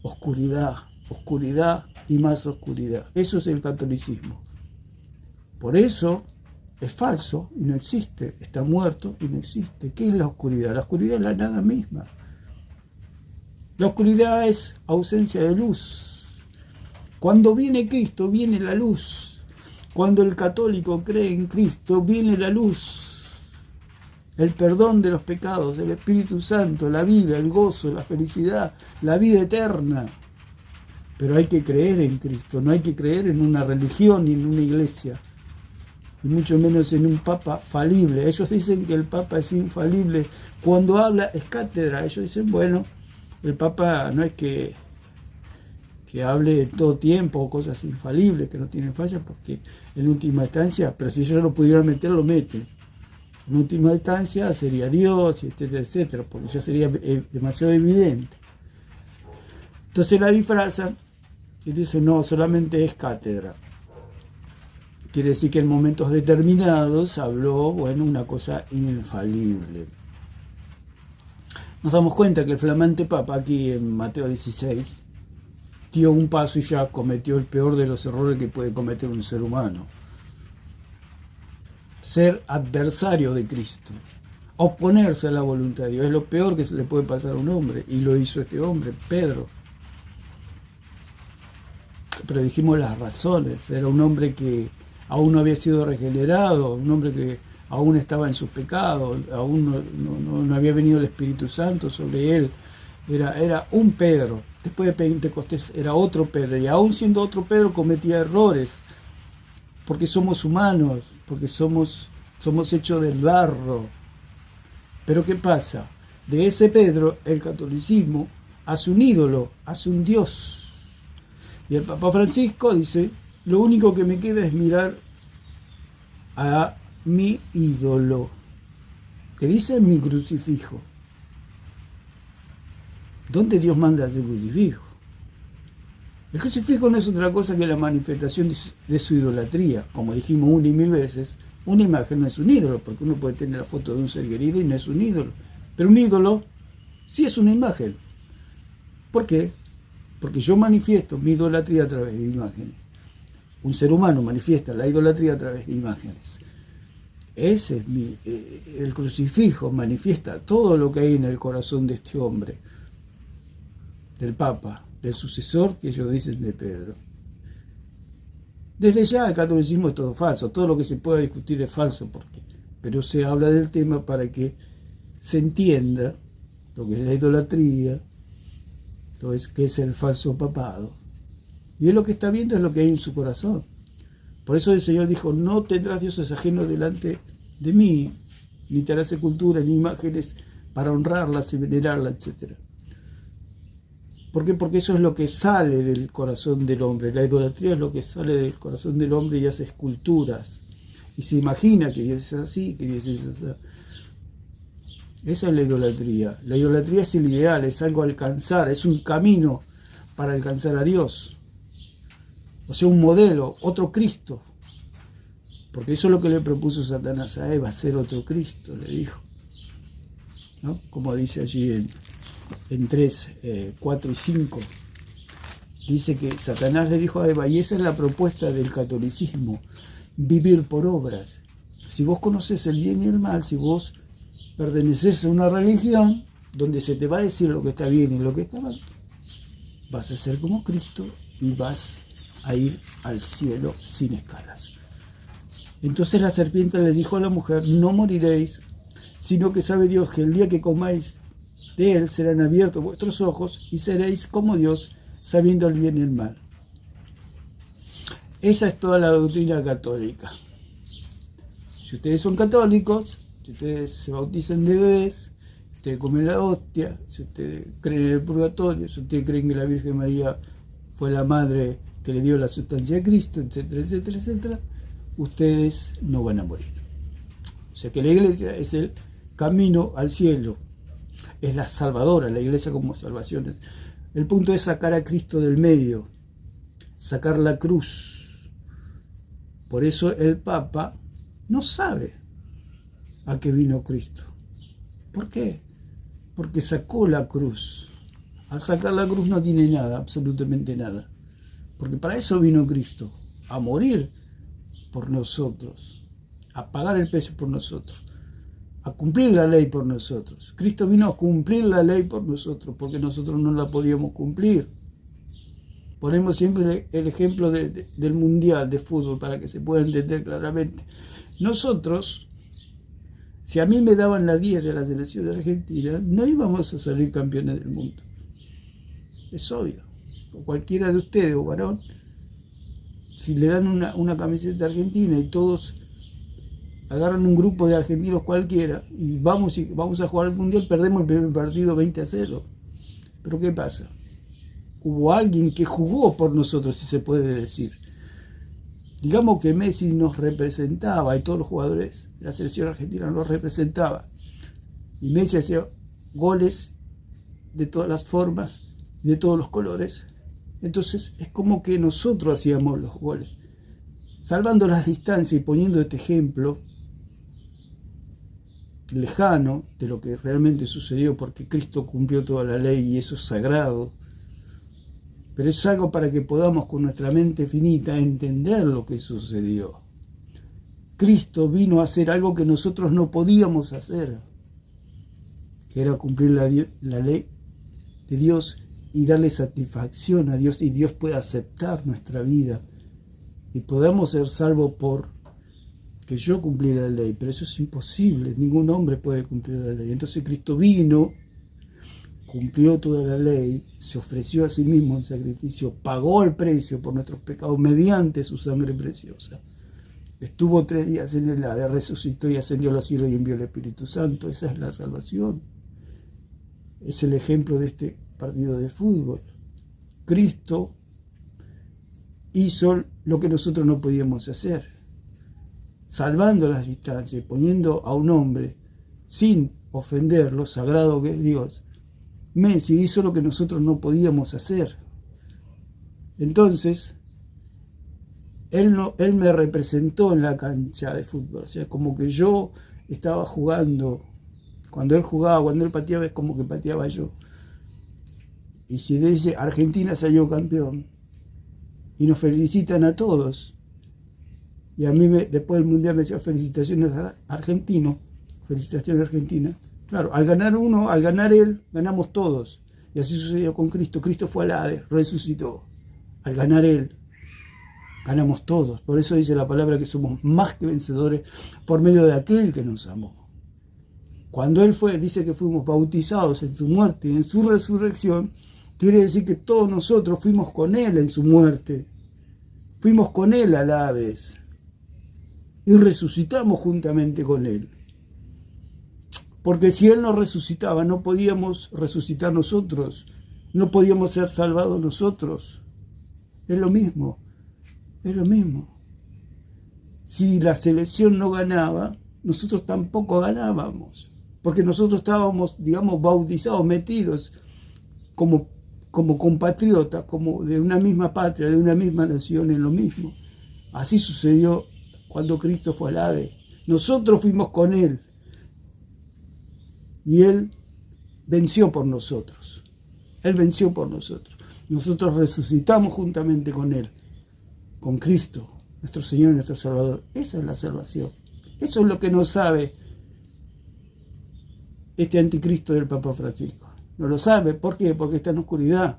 S2: Oscuridad, oscuridad y más oscuridad. Eso es el catolicismo. Por eso es falso y no existe. Está muerto y no existe. ¿Qué es la oscuridad? La oscuridad es la nada misma. La oscuridad es ausencia de luz. Cuando viene Cristo, viene la luz. Cuando el católico cree en Cristo, viene la luz. El perdón de los pecados, el Espíritu Santo, la vida, el gozo, la felicidad, la vida eterna. Pero hay que creer en Cristo, no hay que creer en una religión ni en una iglesia, y mucho menos en un papa falible. Ellos dicen que el papa es infalible. Cuando habla es cátedra. Ellos dicen, bueno, el papa no es que hable todo tiempo o cosas infalibles, que no tienen falla, porque en última instancia, pero si ellos lo pudieran meter, lo meten. En última instancia sería Dios, etcétera, etcétera, porque ya sería demasiado evidente. Entonces la disfrazan y dicen, no, solamente es cátedra. Quiere decir que en momentos determinados habló, bueno, una cosa infalible. Nos damos cuenta que el flamante Papa, aquí en Mateo 16, dio un paso y ya cometió el peor de los errores que puede cometer un ser humano. Ser adversario de Cristo, oponerse a la voluntad de Dios, es lo peor que se le puede pasar a un hombre, y lo hizo este hombre, Pedro. Pero dijimos las razones, era un hombre que aún no había sido regenerado, un hombre que aún estaba en sus pecados, aún no había venido el Espíritu Santo sobre él, era un Pedro. Después de Pentecostés era otro Pedro, y aún siendo otro Pedro cometía errores, porque somos humanos, porque somos hechos del barro. Pero ¿qué pasa? De ese Pedro el catolicismo hace un ídolo, hace un Dios. Y el Papa Francisco dice, lo único que me queda es mirar a mi ídolo, que dice mi crucifijo. ¿Dónde Dios manda ese crucifijo? El crucifijo no es otra cosa que la manifestación de su idolatría. Como dijimos una y mil veces, una imagen no es un ídolo, porque uno puede tener la foto de un ser querido y no es un ídolo. Pero un ídolo sí es una imagen. ¿Por qué? Porque yo manifiesto mi idolatría a través de imágenes. Un ser humano manifiesta la idolatría a través de imágenes. Ese es el crucifijo manifiesta todo lo que hay en el corazón de este hombre, del Papa, del sucesor que ellos dicen de Pedro. Desde ya el catolicismo es todo falso, todo lo que se pueda discutir es falso, pero se habla del tema para que se entienda lo que es la idolatría, lo que es el falso papado. Y él lo que está viendo es lo que hay en su corazón. Por eso el Señor dijo, no tendrás dioses ajenos delante de mí, ni te harás sepultura, ni imágenes para honrarlas y venerarlas, etc. ¿Por qué? Porque eso es lo que sale del corazón del hombre. La idolatría es lo que sale del corazón del hombre y hace esculturas. Y se imagina que Dios es así, que Dios es así. Esa es la idolatría. La idolatría es el ideal, es algo a alcanzar, es un camino para alcanzar a Dios. O sea, un modelo, otro Cristo. Porque eso es lo que le propuso Satanás a Eva, ser otro Cristo, le dijo. ¿No? Como dice allí en 3, 4 y 5. Dice que Satanás le dijo a Eva, y esa es la propuesta del catolicismo, vivir por obras. Si vos conoces el bien y el mal, si vos perteneces a una religión donde se te va a decir lo que está bien y lo que está mal, vas a ser como Cristo y vas a ir al cielo sin escalas. Entonces la serpiente le dijo a la mujer: no moriréis, sino que sabe Dios que el día que comáis de él serán abiertos vuestros ojos y seréis como Dios, sabiendo el bien y el mal. Esa es toda la doctrina católica. Si ustedes son católicos, si ustedes se bautizan de bebés, si ustedes comen la hostia, si ustedes creen en el purgatorio, si ustedes creen que la Virgen María fue la madre que le dio la sustancia a Cristo, etcétera, etcétera, etcétera, ustedes no van a morir. O sea que la iglesia es el camino al cielo, es la salvadora, la iglesia como salvación. El punto es sacar a Cristo del medio, sacar la cruz. Por eso el Papa no sabe a qué vino Cristo. ¿Por qué? Porque sacó la cruz. Al sacar la cruz no tiene nada, absolutamente nada. Porque para eso vino Cristo, a morir por nosotros, a pagar el precio por nosotros, a cumplir la ley por nosotros. Cristo vino a cumplir la ley por nosotros, porque nosotros no la podíamos cumplir. Ponemos siempre el ejemplo del Mundial de Fútbol para que se pueda entender claramente. Nosotros, si a mí me daban la 10 de la selección argentina, no íbamos a salir campeones del mundo. Es obvio. O cualquiera de ustedes, o varón, si le dan una camiseta argentina y todos agarran un grupo de argentinos cualquiera y vamos a jugar al Mundial, perdemos el primer partido 20-0. ¿Pero qué pasa? Hubo alguien que jugó por nosotros, si se puede decir. Digamos que Messi nos representaba y todos los jugadores de la selección argentina nos representaba. Y Messi hacía goles de todas las formas, de todos los colores. Entonces es como que nosotros hacíamos los goles. Salvando las distancias y poniendo este ejemplo lejano de lo que realmente sucedió, porque Cristo cumplió toda la ley y eso es sagrado. Pero es algo para que podamos con nuestra mente finita entender lo que sucedió. Cristo vino a hacer algo que nosotros no podíamos hacer, que era cumplir la ley de Dios y darle satisfacción a Dios, y Dios pueda aceptar nuestra vida y podamos ser salvos por que yo cumplí la ley. Pero eso es imposible, ningún hombre puede cumplir la ley. Entonces Cristo vino, cumplió toda la ley, se ofreció a sí mismo en sacrificio, pagó el precio por nuestros pecados mediante su sangre preciosa. Estuvo 3 días en el Hades, resucitó y ascendió a los cielos y envió el Espíritu Santo. Esa es la salvación. Es el ejemplo de este partido de fútbol. Cristo hizo lo que nosotros no podíamos hacer, salvando las distancias, poniendo a un hombre sin ofender lo sagrado que es Dios. Messi hizo lo que nosotros no podíamos hacer. Entonces, él me representó en la cancha de fútbol. O sea, como que yo estaba jugando. Cuando él jugaba, cuando él pateaba, es como que pateaba yo. Y si dice Argentina salió campeón, y nos felicitan a todos, y a mí después del Mundial me decía felicitaciones a Argentino, felicitaciones a Argentina. Claro, al ganar uno, al ganar él, ganamos todos. Y así sucedió con Cristo. Cristo fue al Hades, resucitó. Al ganar él, ganamos todos. Por eso dice la palabra que somos más que vencedores por medio de aquel que nos amó. Cuando él fue, dice que fuimos bautizados en su muerte y en su resurrección, quiere decir que todos nosotros fuimos con él en su muerte. Fuimos con él al Hades. Y resucitamos juntamente con él. Porque si él no resucitaba, no podíamos resucitar nosotros. No podíamos ser salvados nosotros. Es lo mismo. Es lo mismo. Si la selección no ganaba, nosotros tampoco ganábamos. Porque nosotros estábamos, digamos, bautizados, metidos como compatriotas, como de una misma patria, de una misma nación, en lo mismo. Así sucedió cuando Cristo fue al Hades. Nosotros fuimos con él. Y él venció por nosotros. Él venció por nosotros. Nosotros resucitamos juntamente con él, con Cristo, nuestro Señor y nuestro Salvador. Esa es la salvación. Eso es lo que no sabe este anticristo del Papa Francisco. No lo sabe. ¿Por qué? Porque está en oscuridad,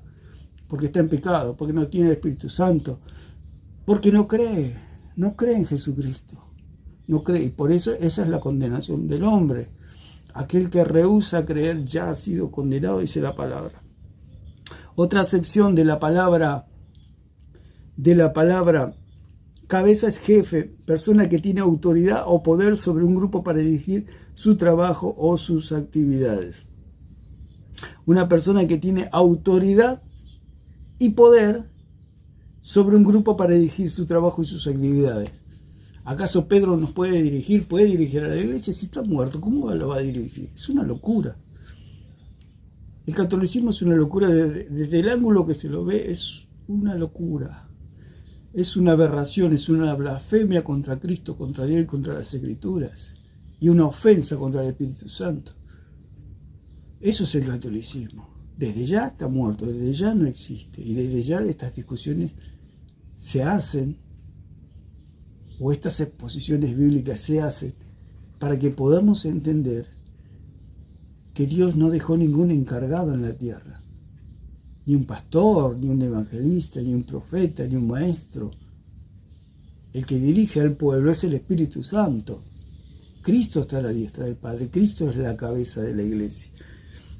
S2: porque está en pecado, porque no tiene el Espíritu Santo, porque no cree en Jesucristo. no cree. Y por eso esa es la condenación del hombre. Aquel que rehúsa creer ya ha sido condenado, dice la palabra. Otra acepción de la palabra cabeza es jefe, persona que tiene autoridad o poder sobre un grupo para dirigir su trabajo o sus actividades. Una persona que tiene autoridad y poder sobre un grupo para dirigir su trabajo y sus actividades. ¿Acaso Pedro nos puede dirigir? ¿Puede dirigir a la iglesia? Si está muerto, ¿cómo lo va a dirigir? Es una locura. El catolicismo es una locura, desde el ángulo que se lo ve, es una locura. Es una aberración, es una blasfemia contra Cristo, contra Dios y contra las Escrituras. Y una ofensa contra el Espíritu Santo. Eso es el catolicismo. Desde ya está muerto, desde ya no existe. Y desde ya estas discusiones se hacen, o estas exposiciones bíblicas se hacen, para que podamos entender que Dios no dejó ningún encargado en la tierra. Ni un pastor, ni un evangelista, ni un profeta, ni un maestro. El que dirige al pueblo es el Espíritu Santo. Cristo está a la diestra del Padre. Cristo es la cabeza de la iglesia.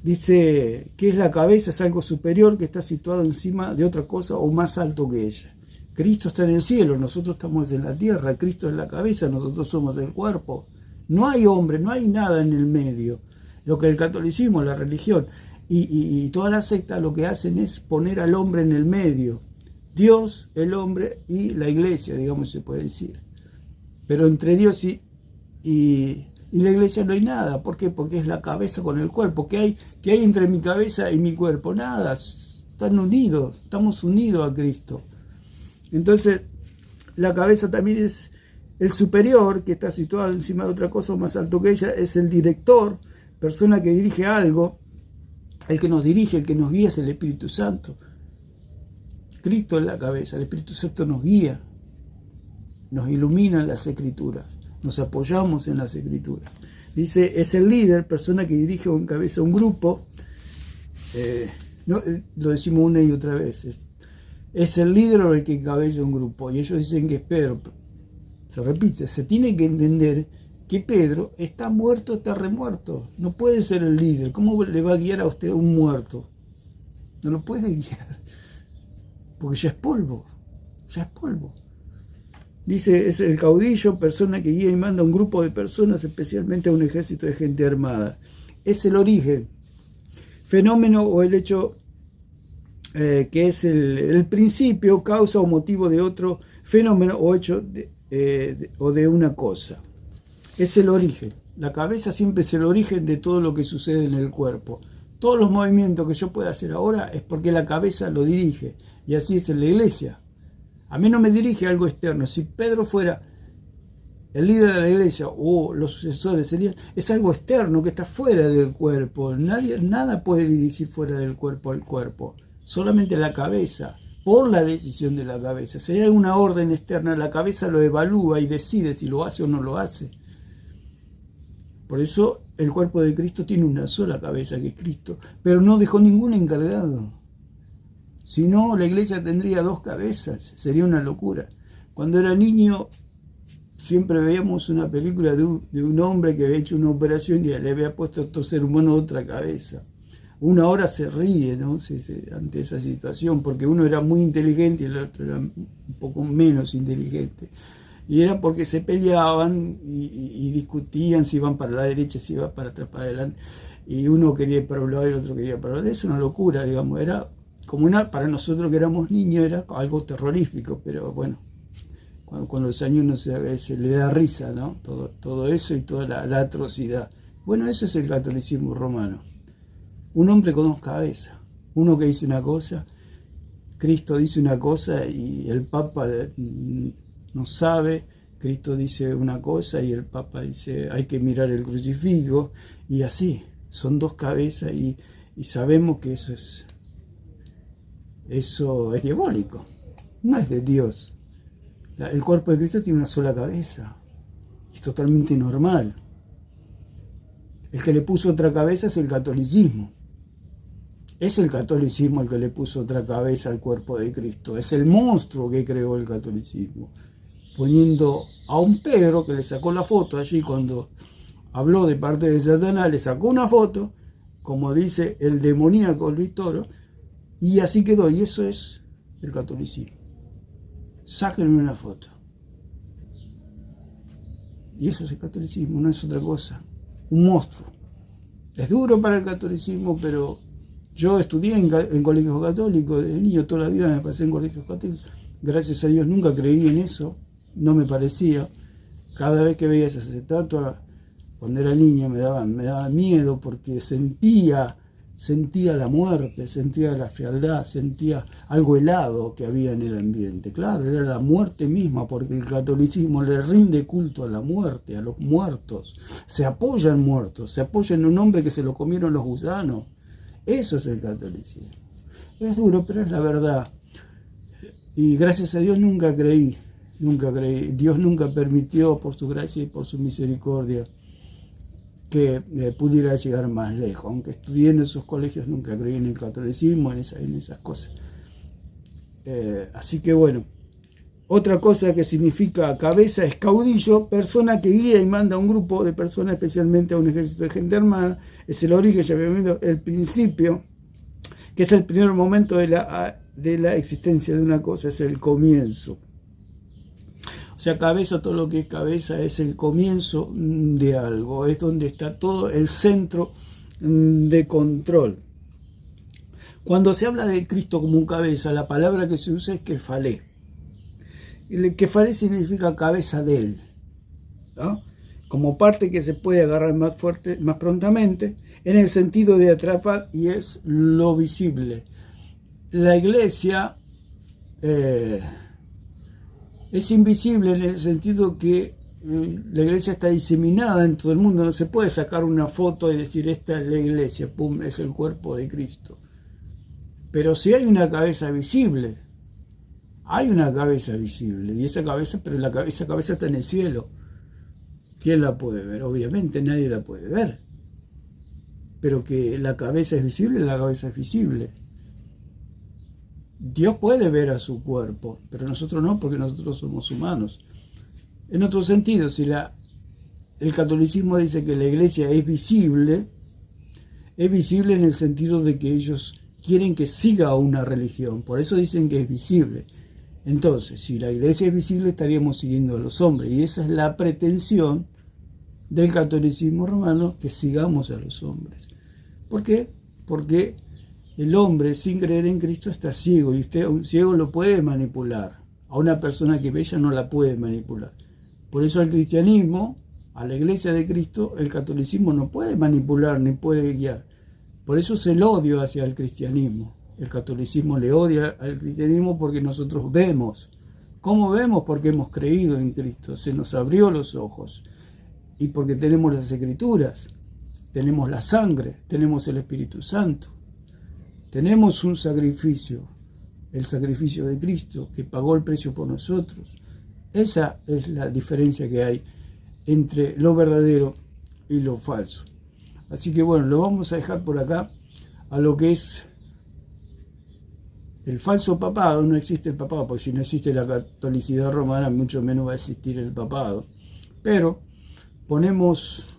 S2: Dice que es la cabeza, es algo superior que está situado encima de otra cosa o más alto que ella. Cristo está en el cielo, nosotros estamos en la tierra. Cristo es la cabeza, nosotros somos el cuerpo. No hay hombre, no hay nada en el medio. Lo que el catolicismo, la religión y toda la secta lo que hacen es poner al hombre en el medio. Dios, el hombre y la iglesia, digamos, se puede decir. Pero entre Dios y la iglesia no hay nada. ¿Por qué? Porque es la cabeza con el cuerpo. ¿Qué hay entre mi cabeza y mi cuerpo? Nada. Están unidos. Estamos unidos a Cristo. Entonces, la cabeza también es el superior, que está situado encima de otra cosa más alto que ella. Es el director, persona que dirige algo. El que nos dirige, el que nos guía es el Espíritu Santo. Cristo es la cabeza. El Espíritu Santo nos guía. Nos ilumina en las Escrituras. Nos apoyamos en las Escrituras. Dice, es el líder, persona que dirige o encabeza un grupo. Lo decimos una y otra vez. Es el líder o el que encabeza un grupo. Y ellos dicen que es Pedro. Se repite, se tiene que entender que Pedro está muerto, está remuerto. No puede ser el líder. ¿Cómo le va a guiar a usted un muerto? No lo puede guiar. Porque ya es polvo. Ya es polvo. Dice, es el caudillo, persona que guía y manda a un grupo de personas, especialmente a un ejército de gente armada. Es el origen, fenómeno o el hecho que es el principio, causa o motivo de otro fenómeno o hecho o de una cosa. Es el origen. La cabeza siempre es el origen de todo lo que sucede en el cuerpo. Todos los movimientos que yo pueda hacer ahora es porque la cabeza lo dirige. Y así es en la iglesia. A mí no me dirige algo externo. Si Pedro fuera el líder de la iglesia o los sucesores es algo externo que está fuera del cuerpo. Nada puede dirigir fuera del cuerpo al cuerpo. Solamente la cabeza, por la decisión de la cabeza. Si hay una orden externa, la cabeza lo evalúa y decide si lo hace o no lo hace. Por eso el cuerpo de Cristo tiene una sola cabeza, que es Cristo, pero no dejó ningún encargado. Si no, la iglesia tendría dos cabezas, sería una locura. Cuando era niño, siempre veíamos una película de un hombre que había hecho una operación y le había puesto a otro ser humano otra cabeza. Uno ahora se ríe, ¿no? Ante esa situación, porque uno era muy inteligente y el otro era un poco menos inteligente. Y era porque se peleaban y discutían si iban para la derecha, si iban para atrás, para adelante. Y uno quería ir para un lado y el otro quería ir para el otro. Es una locura, digamos. Era como para nosotros que éramos niños, era algo terrorífico. Pero bueno, con los años uno se le da risa, ¿no? Todo eso y toda la atrocidad. Bueno, eso es el catolicismo romano. Un hombre con dos cabezas. Uno que dice una cosa, Cristo dice una cosa y el Papa no sabe, Cristo dice una cosa y el Papa dice hay que mirar el crucifijo, y así, son dos cabezas y sabemos que eso es diabólico, no es de Dios. El cuerpo de Cristo tiene una sola cabeza, es totalmente normal. El que le puso otra cabeza es el catolicismo. Es el catolicismo el que le puso otra cabeza al cuerpo de Cristo, es el monstruo que creó el catolicismo. poniendo a un Pedro que le sacó la foto allí cuando habló de parte de Satanás, le sacó una foto, como dice el demoníaco Luis Toro, y así quedó. Y eso es el catolicismo. Sáquenme una foto. Y eso es el catolicismo, no es otra cosa. Un monstruo. Es duro para el catolicismo, pero yo estudié en colegios católicos, de niño toda la vida me pasé en colegios católicos. Gracias a Dios nunca creí en eso, no me parecía. Cada vez que veía esas estatuas, cuando era niño me daba miedo porque sentía la muerte, sentía la fealdad, sentía algo helado que había en el ambiente. Claro, era la muerte misma, porque el catolicismo le rinde culto a la muerte, a los muertos. Se apoya en muertos, se apoya en un hombre que se lo comieron los gusanos. Eso es el catolicismo. Es duro, pero es la verdad. Y gracias a Dios nunca creí. Dios nunca permitió, por su gracia y por su misericordia, que pudiera llegar más lejos. Aunque estudié en esos colegios, nunca creí en el catolicismo, en esas cosas. Así que bueno, otra cosa que significa cabeza es caudillo, persona que guía y manda a un grupo de personas, especialmente a un ejército de gente armada. Es el origen, ya habíamos visto, el principio, que es el primer momento de la existencia de una cosa, es el comienzo. O sea, cabeza, todo lo que es cabeza es el comienzo de algo, es donde está todo el centro de control. Cuando se habla de Cristo como un cabeza, la palabra que se usa es kefalé. El kefalé significa cabeza de él, ¿no? Como parte que se puede agarrar más fuerte, más prontamente, en el sentido de atrapar, y es lo visible. La iglesia es invisible en el sentido que la iglesia está diseminada en todo el mundo. No se puede sacar una foto y decir esta es la iglesia, pum, es el cuerpo de Cristo. Pero sí hay una cabeza visible. Hay una cabeza visible. Y esa cabeza, pero esa cabeza está en el cielo. ¿Quién la puede ver? Obviamente nadie la puede ver. Pero que la cabeza es visible, la cabeza es visible. Dios puede ver a su cuerpo, pero nosotros no, porque nosotros somos humanos. En otro sentido, si el catolicismo dice que la iglesia es visible en el sentido de que ellos quieren que siga una religión, por eso dicen que es visible. Entonces, si la iglesia es visible, estaríamos siguiendo a los hombres, y esa es la pretensión del catolicismo romano, que sigamos a los hombres. ¿Por qué? Porque el hombre sin creer en Cristo está ciego, y usted a un ciego lo puede manipular. A una persona que ve ella no la puede manipular. Por eso al cristianismo, a la iglesia de Cristo, el catolicismo no puede manipular ni puede guiar. Por eso es el odio hacia el cristianismo. El catolicismo le odia al cristianismo porque nosotros vemos. ¿Cómo vemos? Porque hemos creído en Cristo. Se nos abrió los ojos. Y porque tenemos las escrituras, tenemos la sangre, tenemos el Espíritu Santo. Tenemos un sacrificio, el sacrificio de Cristo, que pagó el precio por nosotros. Esa es la diferencia que hay entre lo verdadero y lo falso. Así que bueno, lo vamos a dejar por acá a lo que es el falso papado. No existe el papado, porque si no existe la catolicidad romana, mucho menos va a existir el papado. Pero ponemos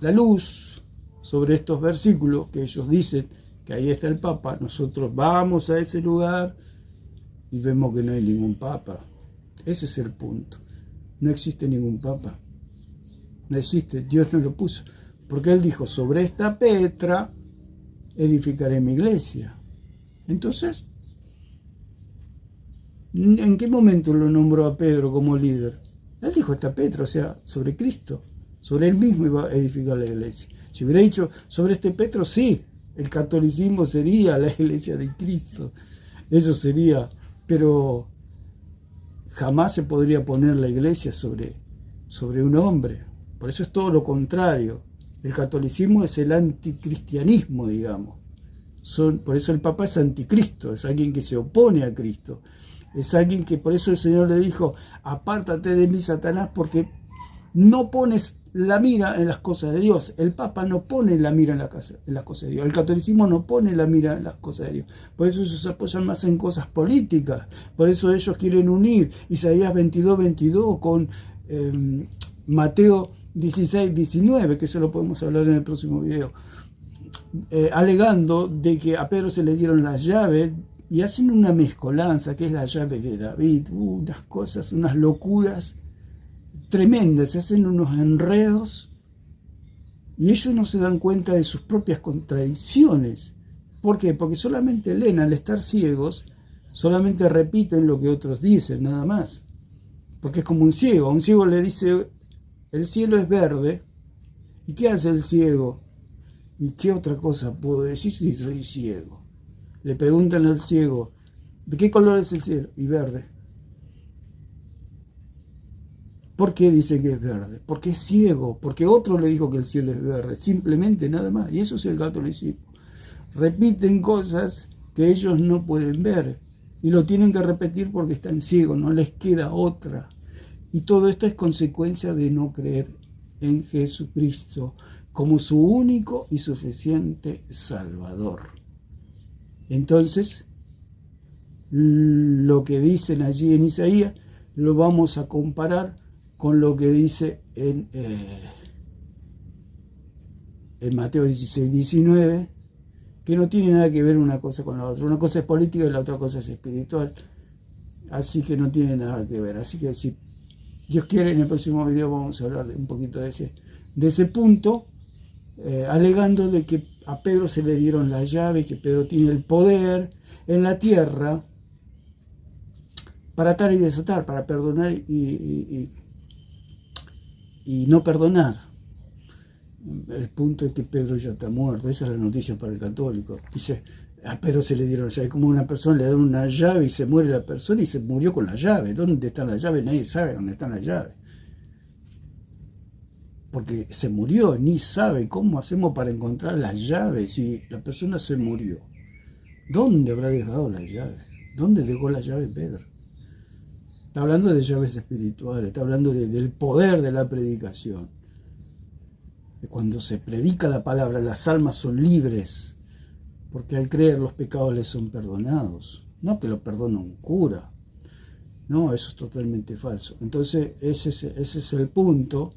S2: la luz sobre estos versículos que ellos dicen que ahí está el Papa. Nosotros vamos a ese lugar y vemos que no hay ningún Papa. Ese es el punto. No existe ningún Papa. No existe. Dios no lo puso. Porque Él dijo, sobre esta Petra edificaré mi iglesia. Entonces, ¿en qué momento lo nombró a Pedro como líder? Él dijo esta Petra, o sea, sobre Cristo. Sobre Él mismo iba a edificar la iglesia. Si hubiera dicho sobre este Petro, sí, el catolicismo sería la iglesia de Cristo. Eso sería, pero jamás se podría poner la iglesia sobre un hombre. Por eso es todo lo contrario. El catolicismo es el anticristianismo, digamos. Por eso el Papa es anticristo, es alguien que se opone a Cristo. Es alguien que, por eso el Señor le dijo, apártate de mí, Satanás, porque no pones la mira en las cosas de Dios. El Papa no pone la mira en las cosas de Dios. El catolicismo no pone la mira en las cosas de Dios. Por eso ellos se apoyan más en cosas políticas. Por eso ellos quieren unir Isaías 22:22 con Mateo 16:19, que eso lo podemos hablar en el próximo video, alegando de que a Pedro se le dieron las llaves y hacen una mezcolanza, que es la llave de David, unas cosas, unas locuras tremendas, se hacen unos enredos y ellos no se dan cuenta de sus propias contradicciones. ¿Por qué? Porque solamente leen, al estar ciegos, solamente repiten lo que otros dicen, nada más. Porque es como un ciego. A un ciego le dice, el cielo es verde. ¿Y qué hace el ciego? ¿Y qué otra cosa puedo decir si soy ciego? Le preguntan al ciego, ¿de qué color es el cielo? Y verde. ¿Por qué dice que es verde? Porque es ciego, porque otro le dijo que el cielo es verde, simplemente nada más. Y eso es el catolicismo. Repiten cosas que ellos no pueden ver y lo tienen que repetir porque están ciegos, no les queda otra. Y todo esto es consecuencia de no creer en Jesucristo como su único y suficiente Salvador. Entonces, lo que dicen allí en Isaías lo vamos a comparar con lo que dice en Mateo 16:19, que no tiene nada que ver una cosa con la otra. Una cosa es política y la otra cosa es espiritual. Así que no tiene nada que ver. Así que si Dios quiere, en el próximo video vamos a hablar un poquito de ese punto, alegando de que a Pedro se le dieron las llaves, que Pedro tiene el poder en la tierra para atar y desatar, para perdonar y no perdonar. El punto es que Pedro ya está muerto. Esa es la noticia para el católico. Dice, a Pedro se le dieron llaves. Como una persona le da una llave y se muere la persona y se murió con la llave. ¿Dónde están las llaves? Nadie sabe dónde están las llaves. Porque se murió, ni sabe cómo hacemos para encontrar las llaves si la persona se murió. ¿Dónde habrá dejado las llaves? ¿Dónde dejó las llaves Pedro? Está hablando de llaves espirituales, está hablando del poder de la predicación. Cuando se predica la palabra, las almas son libres, porque al creer los pecados les son perdonados. No que lo perdona un cura. No, eso es totalmente falso. Entonces, ese es el punto.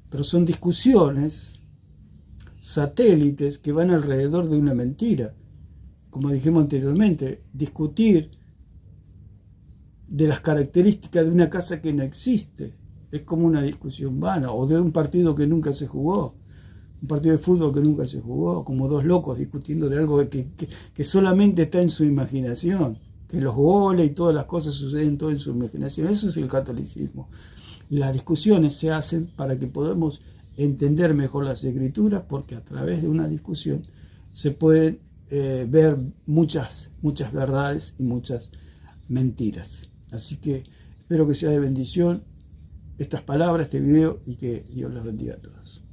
S2: Pero son discusiones, satélites que van alrededor de una mentira. Como dijimos anteriormente, discutir de las características de una casa que no existe es como una discusión vana, o de un partido que nunca se jugó, un partido de fútbol que nunca se jugó, como dos locos discutiendo de algo que solamente está en su imaginación, que los goles y todas las cosas suceden todo en su imaginación. Eso es el catolicismo. Y las discusiones se hacen para que podamos entender mejor las escrituras, porque a través de una discusión se pueden ver muchas verdades y muchas mentiras. Así que espero que sea de bendición estas palabras, este video, y que Dios los bendiga a todos.